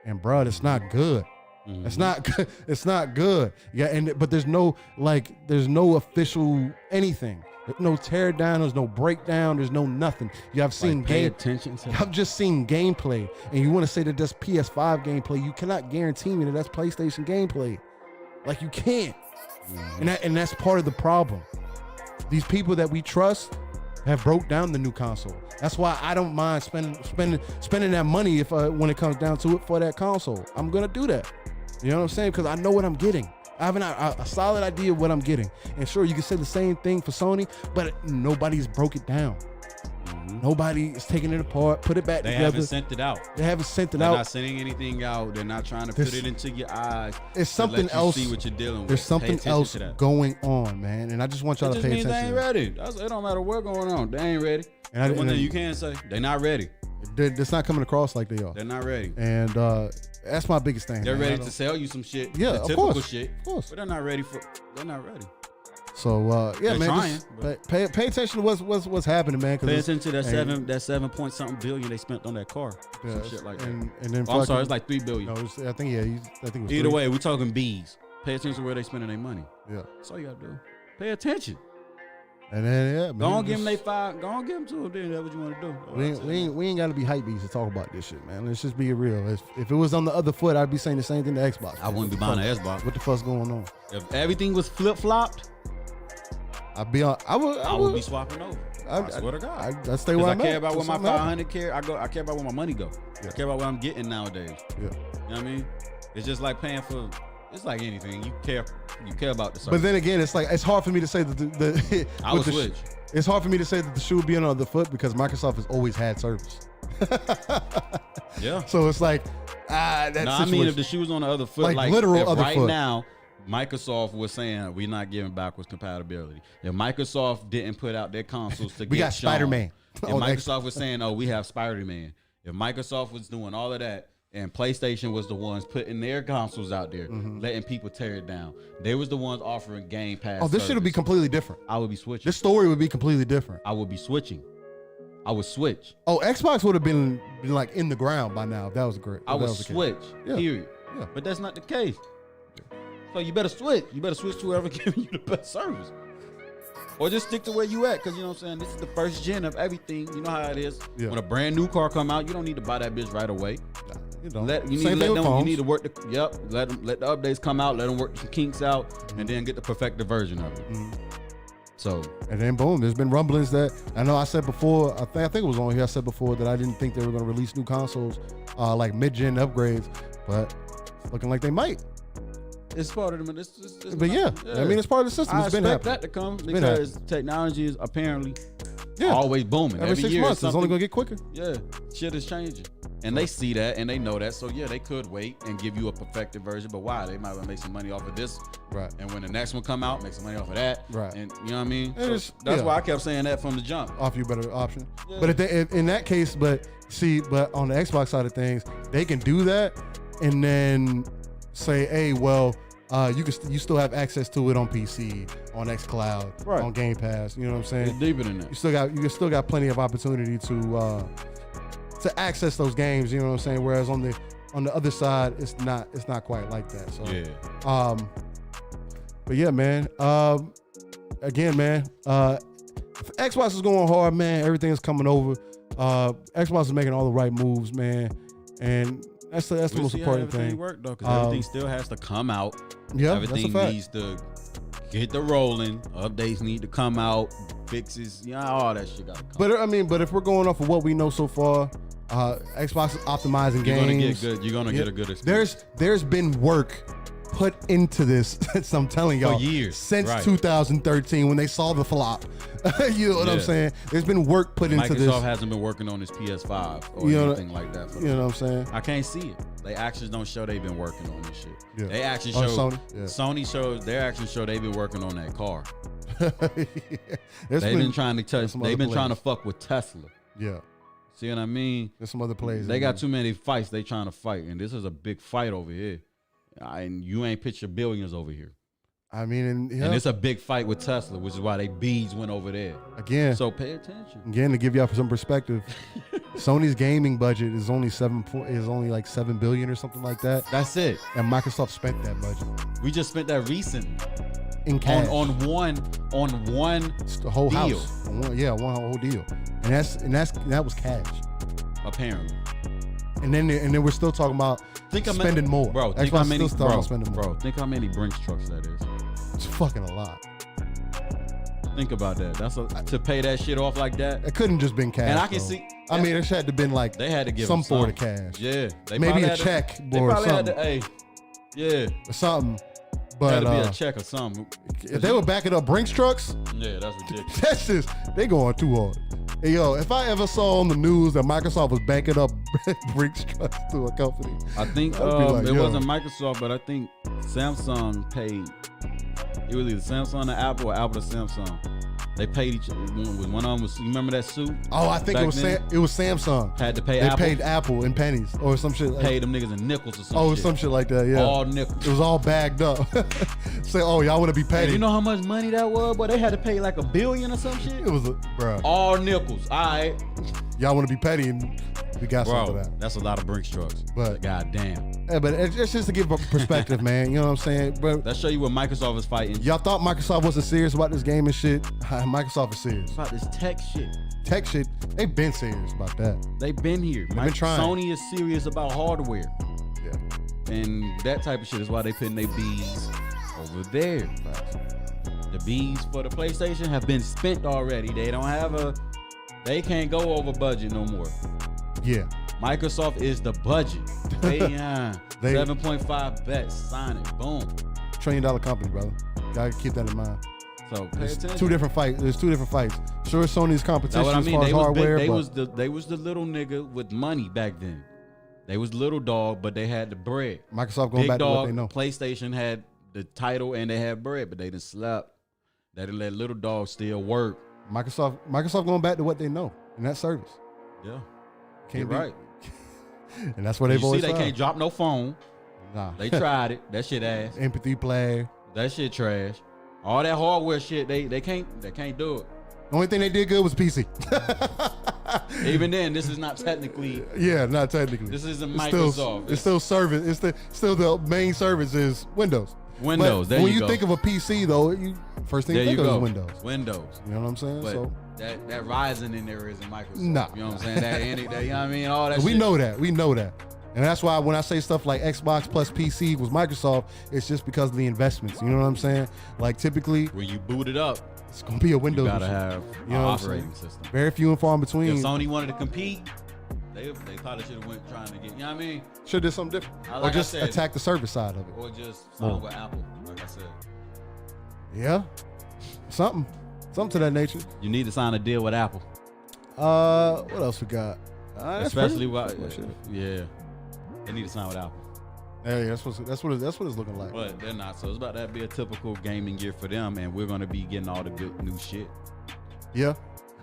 Speaker 2: And bro, it's not good. Mm-hmm. It's not good. It's not good. Yeah, but there's no official anything. There's no tear down, there's no breakdown, there's no nothing. I've just seen gameplay, and you want to say that that's PS5 gameplay. You cannot guarantee me that that's PlayStation gameplay. Like, you can't. Mm-hmm. And that's part of the problem. These people that we trust have broke down the new console. That's why I don't mind spending that money if when it comes down to it for that console. I'm gonna do that. You know what I'm saying? Because I know what I'm getting. I have a solid idea of what I'm getting. And sure, you can say the same thing for Sony, but nobody's broke it down. Mm-hmm. Nobody is taking it apart, put it back together.
Speaker 1: They haven't sent it out.
Speaker 2: They're not
Speaker 1: sending anything out. They're not trying to put it into your eyes.
Speaker 2: It's something else.
Speaker 1: See what you're dealing with.
Speaker 2: There's something else going on, man. And I just want y'all to pay attention.
Speaker 1: They ain't ready. It don't matter what's going on. They ain't ready. And one thing you can say, they're not ready.
Speaker 2: It's not coming across like they are.
Speaker 1: They're not ready.
Speaker 2: And that's my biggest thing.
Speaker 1: They're ready to sell you some shit.
Speaker 2: Yeah,
Speaker 1: the
Speaker 2: of
Speaker 1: typical
Speaker 2: course,
Speaker 1: shit.
Speaker 2: Of course.
Speaker 1: But they're not ready. They're not ready.
Speaker 2: So yeah,
Speaker 1: they're
Speaker 2: man. Pay attention to what's happening, man.
Speaker 1: Pay attention to that 7 point something billion they spent on that car. Yeah, some shit like that. And then
Speaker 2: I'm
Speaker 1: sorry, it's like $3 billion.
Speaker 2: No, I think it was
Speaker 1: either way, we're talking B's. Pay attention to where they spending their money.
Speaker 2: Yeah,
Speaker 1: that's all you gotta do. Pay attention.
Speaker 2: And then man,
Speaker 1: go on, give them they $5. Go on, give them to them. Then that's what you want to do.
Speaker 2: We ain't got to be hype beasts to talk about this shit, man. Let's just be real. If it was on the other foot, I'd be saying the same thing to Xbox.
Speaker 1: I wouldn't be buying an Xbox.
Speaker 2: What the fuck's going on?
Speaker 1: If everything was flip flopped,
Speaker 2: I would be
Speaker 1: swapping over. I swear to God.
Speaker 2: I stay where I'm at.
Speaker 1: I care about where my 500 care. I care about where my money go. Yeah. I care about what I'm getting nowadays.
Speaker 2: Yeah.
Speaker 1: You know what I mean? It's just like paying for. It's like anything. You care about the service.
Speaker 2: But then again, it's hard for me to say that
Speaker 1: I would switch.
Speaker 2: It's hard for me to say that the shoe would be on the other foot because Microsoft has always had service.
Speaker 1: Yeah.
Speaker 2: So it's like,
Speaker 1: I mean, if the shoe's on the other foot, like literal other foot. Now, Microsoft was saying we're not giving backwards compatibility. If Microsoft didn't put out their consoles to
Speaker 2: we got Spider-Man.
Speaker 1: If Microsoft was saying, we have Spider-Man. If Microsoft was doing all of that, and PlayStation was the ones putting their consoles out there, letting people tear it down. They was the ones offering Game Pass.
Speaker 2: Oh, this shit would be completely different.
Speaker 1: I would be switching.
Speaker 2: This story would be completely different.
Speaker 1: I would be switching. I would switch.
Speaker 2: Oh, Xbox would have been like in the ground by now if that was great.
Speaker 1: I would switch.
Speaker 2: Yeah.
Speaker 1: Period.
Speaker 2: Yeah.
Speaker 1: But that's not the case. Yeah. So you better switch. You better switch to whoever giving you the best service. Or just stick to where you at, because you know what I'm saying? This is the first gen of everything. You know how it is. Yeah. When a brand new car come out, you don't need to buy that bitch right away.
Speaker 2: You don't.
Speaker 1: You need to work let the updates come out, let them work some kinks out, and then get the perfected version of it. So,
Speaker 2: and then boom, there's been rumblings that I know I said before, I think it was on here, I said before that I didn't think they were going to release new consoles like mid-gen upgrades, but it's looking like they might.
Speaker 1: It's part of them.
Speaker 2: But yeah, I mean, it's part of the system. It's been happening.
Speaker 1: I expect that to come because technology is apparently always booming.
Speaker 2: Every 6 months, it's only going to get quicker.
Speaker 1: Yeah, shit is changing. And they see that and they know that. So yeah, they could wait and give you a perfected version. But why? They might well make some money off of this.
Speaker 2: Right.
Speaker 1: And when the next one come out, make some money off of that.
Speaker 2: Right.
Speaker 1: And you know what I mean? So that's why I kept saying that from the jump.
Speaker 2: Offer you a better option. Yeah. But in that case, but on the Xbox side of things, they can do that and then say, hey, well, you still have access to it on PC, on xCloud, on Game Pass. You know what I'm saying?
Speaker 1: It's deeper than that.
Speaker 2: You still got plenty of opportunity to access those games. You know what I'm saying? Whereas on the on the other side, it's not quite like that. So
Speaker 1: yeah.
Speaker 2: But yeah, man. Again, man. Xbox is going hard, man. Everything is coming over. Xbox is making all the right moves, man. And that's the most important thing.
Speaker 1: Work though, because everything still has to come out.
Speaker 2: Yeah,
Speaker 1: everything
Speaker 2: that's a fact.
Speaker 1: needs to get the rolling. Updates need to come out. Fixes, all that shit gotta come.
Speaker 2: But if we're going off of what we know so far, Xbox is optimizing games.
Speaker 1: You're gonna get a good experience.
Speaker 2: There's been work put into this. So I'm telling y'all,
Speaker 1: for years
Speaker 2: since 2013 when they saw the flop. You know what I'm saying? There's been work put into this.
Speaker 1: Microsoft hasn't been working on his PS5 or anything like that.
Speaker 2: You know what I'm saying?
Speaker 1: I can't see it. They actions don't show they've been working on this shit.
Speaker 2: Yeah.
Speaker 1: They actually show
Speaker 2: Sony. Yeah.
Speaker 1: Sony shows their actions show they've been working on that car.
Speaker 2: They've
Speaker 1: been trying to touch. They've been trying to fuck with Tesla.
Speaker 2: Yeah.
Speaker 1: See what I mean?
Speaker 2: There's some other plays.
Speaker 1: They got too many fights they trying to fight, and this is a big fight over here. And you ain't pitch your billions over here.
Speaker 2: I mean,
Speaker 1: and it's a big fight with Tesla, which is why they bees went over there.
Speaker 2: Again.
Speaker 1: So pay attention.
Speaker 2: Again, to give y'all some perspective, Sony's gaming budget is only like $7 billion or something like that.
Speaker 1: That's it.
Speaker 2: And Microsoft spent that budget.
Speaker 1: We just spent that recently.
Speaker 2: In cash.
Speaker 1: On one
Speaker 2: the whole
Speaker 1: deal.
Speaker 2: House. One whole deal. And that was cash.
Speaker 1: Apparently.
Speaker 2: And then we're still talking about spending more.
Speaker 1: Bro, think how many think how many Brinks trucks that is.
Speaker 2: It's fucking a lot.
Speaker 1: Think about that. That's to pay that shit off like that.
Speaker 2: It couldn't just been cash.
Speaker 1: And I can see.
Speaker 2: I mean, it had to been like
Speaker 1: they had to give
Speaker 2: some sort of cash.
Speaker 1: Yeah,
Speaker 2: maybe a check or something. Or something. But
Speaker 1: be a check or something.
Speaker 2: If they were backing up Brinks trucks,
Speaker 1: yeah, that's ridiculous.
Speaker 2: That's just they going too hard. Hey, yo, if I ever saw on the news that Microsoft was banking up Brinks trucks to a company,
Speaker 1: I think it wasn't Microsoft, but I think Samsung paid. It was either Samsung to Apple or Apple to Samsung. They paid each other. One of them was, you remember that suit?
Speaker 2: Oh, I think it was Samsung.
Speaker 1: Had to pay
Speaker 2: Apple. They paid Apple in pennies or some shit.
Speaker 1: Paid them niggas in nickels or something.
Speaker 2: Oh, some shit like that, yeah.
Speaker 1: All nickels.
Speaker 2: It was all bagged up. Say, oh, y'all want to be petty.
Speaker 1: Hey, you know how much money that was? But they had to pay like $1 billion or some shit?
Speaker 2: It was, bro.
Speaker 1: All nickels. All right.
Speaker 2: Y'all want to be petty and we got some of that.
Speaker 1: That's a lot of Brinks trucks. But goddamn.
Speaker 2: Yeah, but it's just to give a perspective, man. You know what I'm saying? But
Speaker 1: that show you what Microsoft is fighting.
Speaker 2: Y'all thought Microsoft wasn't serious about this game and shit. Microsoft is serious.
Speaker 1: About this tech shit.
Speaker 2: Tech shit. They've been serious about that.
Speaker 1: They've been here.
Speaker 2: They've been trying.
Speaker 1: Sony is serious about hardware.
Speaker 2: Yeah.
Speaker 1: And that type of shit is why they putting their bees over there. The bees for the PlayStation have been spent already. They can't go over budget no more.
Speaker 2: Yeah.
Speaker 1: Microsoft is the budget. 7.5 bets, sign it, boom.
Speaker 2: $1 trillion company, brother. Gotta keep that in mind.
Speaker 1: So pay
Speaker 2: There's
Speaker 1: attention.
Speaker 2: two different fights. There's two different fights. Sure, Sony's competition
Speaker 1: what I mean.
Speaker 2: as far as hardware.
Speaker 1: They was the little nigga with money back then. They was little dog, but they had the bread.
Speaker 2: Microsoft going back to what they know.
Speaker 1: PlayStation had the title and they had bread, but they didn't slept. They didn't let little dog still work.
Speaker 2: Microsoft going back to what they know in that service.
Speaker 1: Yeah,
Speaker 2: can't
Speaker 1: be right.
Speaker 2: And that's what they've always
Speaker 1: they can't drop no phone.
Speaker 2: Nah,
Speaker 1: they tried it. That shit ass.
Speaker 2: Empathy player.
Speaker 1: That shit trash. All that hardware shit, they can't do it.
Speaker 2: The only thing they did good was PC.
Speaker 1: Even then, this is not technically.
Speaker 2: Yeah, not technically.
Speaker 1: This isn't Microsoft.
Speaker 2: It's still service. It's still the main service is Windows.
Speaker 1: Windows.
Speaker 2: When you think of a PC though, first thing you think of is Windows.
Speaker 1: Windows.
Speaker 2: You know what I'm saying?
Speaker 1: But
Speaker 2: so
Speaker 1: that Ryzen in there isn't Microsoft.
Speaker 2: Nah.
Speaker 1: You know what I'm saying? You know what I mean? All that.
Speaker 2: We know that. We know that. And that's why when I say stuff like Xbox plus PC was Microsoft, it's just because of the investments. You know what I'm saying? Like typically,
Speaker 1: when you boot it up,
Speaker 2: it's gonna be a Windows.
Speaker 1: You gotta have an operating system.
Speaker 2: Very few and far in between.
Speaker 1: If Sony wanted to compete, they probably should have went trying to get. You know what I mean?
Speaker 2: Should have did something different, or just attack the service side of it,
Speaker 1: or just sign with Apple, like I said.
Speaker 2: Yeah, something to that nature.
Speaker 1: You need to sign a deal with Apple.
Speaker 2: What else we got?
Speaker 1: Especially yeah. They need to sign with Apple.
Speaker 2: Hey, that's what it's looking like.
Speaker 1: But they're not. So it's about to be a typical gaming year for them, and we're gonna be getting all the good new shit.
Speaker 2: Yeah.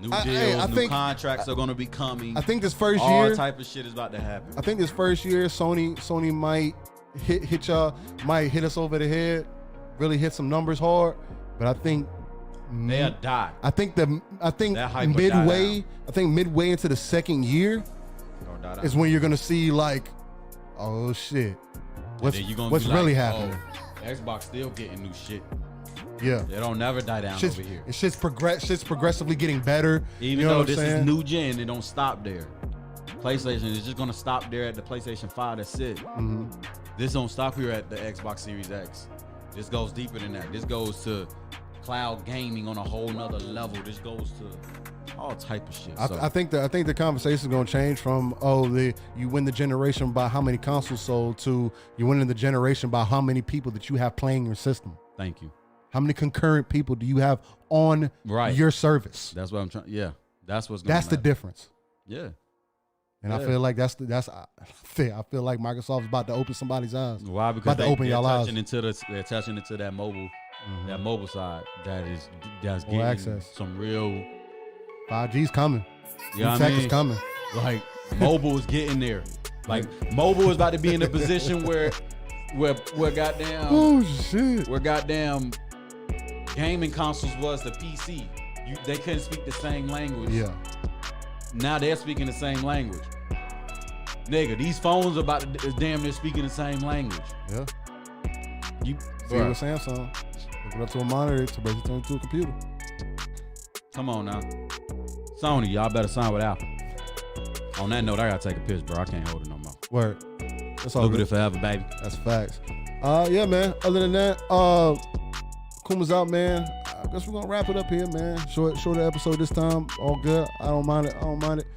Speaker 1: New deals, new contracts are gonna be coming.
Speaker 2: I think this first year,
Speaker 1: all type of shit is about to happen.
Speaker 2: I think this first year, Sony might hit us over the head, really hit some numbers hard. But I think
Speaker 1: they'll die.
Speaker 2: I think midway into the second year is when you're gonna see like Oh shit.
Speaker 1: What's
Speaker 2: really happening?
Speaker 1: Oh, Xbox still getting new shit.
Speaker 2: Yeah.
Speaker 1: They don't never die down over here.
Speaker 2: Shit's progressively getting better.
Speaker 1: Even though this is new gen, it don't stop there. PlayStation is just gonna stop there at the PlayStation 5. That's it.
Speaker 2: Mm-hmm.
Speaker 1: This don't stop here at the Xbox Series X. This goes deeper than that. This goes to cloud gaming on a whole nother level. This goes to all type of shit.
Speaker 2: I think the conversation is gonna change from you win the generation by how many consoles sold to you winning the generation by how many people that you have playing your system.
Speaker 1: Thank you.
Speaker 2: How many concurrent people do you have on your service?
Speaker 1: That's what I'm trying. Yeah, that's what's.
Speaker 2: That's the difference.
Speaker 1: Yeah.
Speaker 2: And I feel like I feel like Microsoft's about to open somebody's eyes.
Speaker 1: Why? Because
Speaker 2: they're touching
Speaker 1: into that mobile, that mobile side that's getting
Speaker 2: access.
Speaker 1: Some real
Speaker 2: 5G's coming.
Speaker 1: Yeah,
Speaker 2: tech is coming.
Speaker 1: Like mobile is getting there. Like mobile is about to be in a position where goddamn.
Speaker 2: Oh shit.
Speaker 1: Where goddamn gaming consoles was the PC. They couldn't speak the same language.
Speaker 2: Yeah.
Speaker 1: Now they're speaking the same language. Nigga, these phones are about to damn near speaking the same language.
Speaker 2: Yeah. See with Samsung. Hook it up to a monitor to basically turn into a computer.
Speaker 1: Come on now. Sony, y'all better sign with Apple. On that note, I gotta take a piss, bro. I can't hold it no more.
Speaker 2: Word. That's all.
Speaker 1: Lucrative forever, baby.
Speaker 2: That's facts. Yeah, man. Other than that, Kuma's out, man. I guess we're gonna wrap it up here, man. Shorter episode this time. All good. I don't mind it.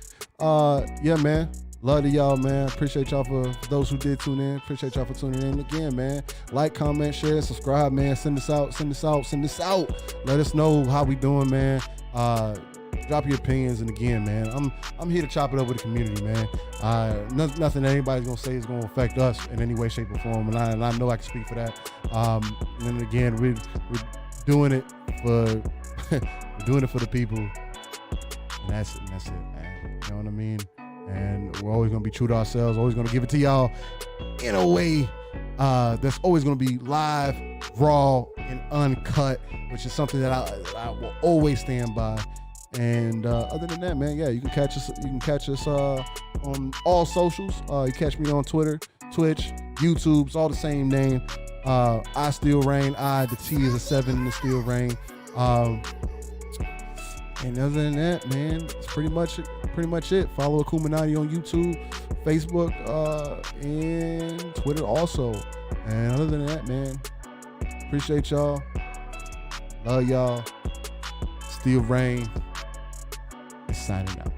Speaker 2: Yeah, man. Love to y'all, man. Appreciate y'all for those who did tune in. Appreciate y'all for tuning in again, man. Like, comment, share, subscribe, man. Send this out. Let us know how we doing, man. Drop your opinions, and again, man, I'm here to chop it up with the community, man. Nothing that anybody's gonna say is gonna affect us in any way, shape, or form, and I know I can speak for that. And then again, we're doing it for the people, and that's it, man. You know what I mean? And we're always gonna be true to ourselves. Always gonna give it to y'all in a way that's always gonna be live, raw, and uncut, which is something that I will always stand by. And other than that, man, yeah, you can catch us on all socials. You catch me on Twitter, Twitch, YouTube. It's all the same name. I Still Reign. The T is a 7 in the Still Reign. And other than that, man, it's pretty much it. Follow AKUMANATii on YouTube, Facebook, and Twitter also. And other than that, man, appreciate y'all. Love y'all. Still Reign is signing out.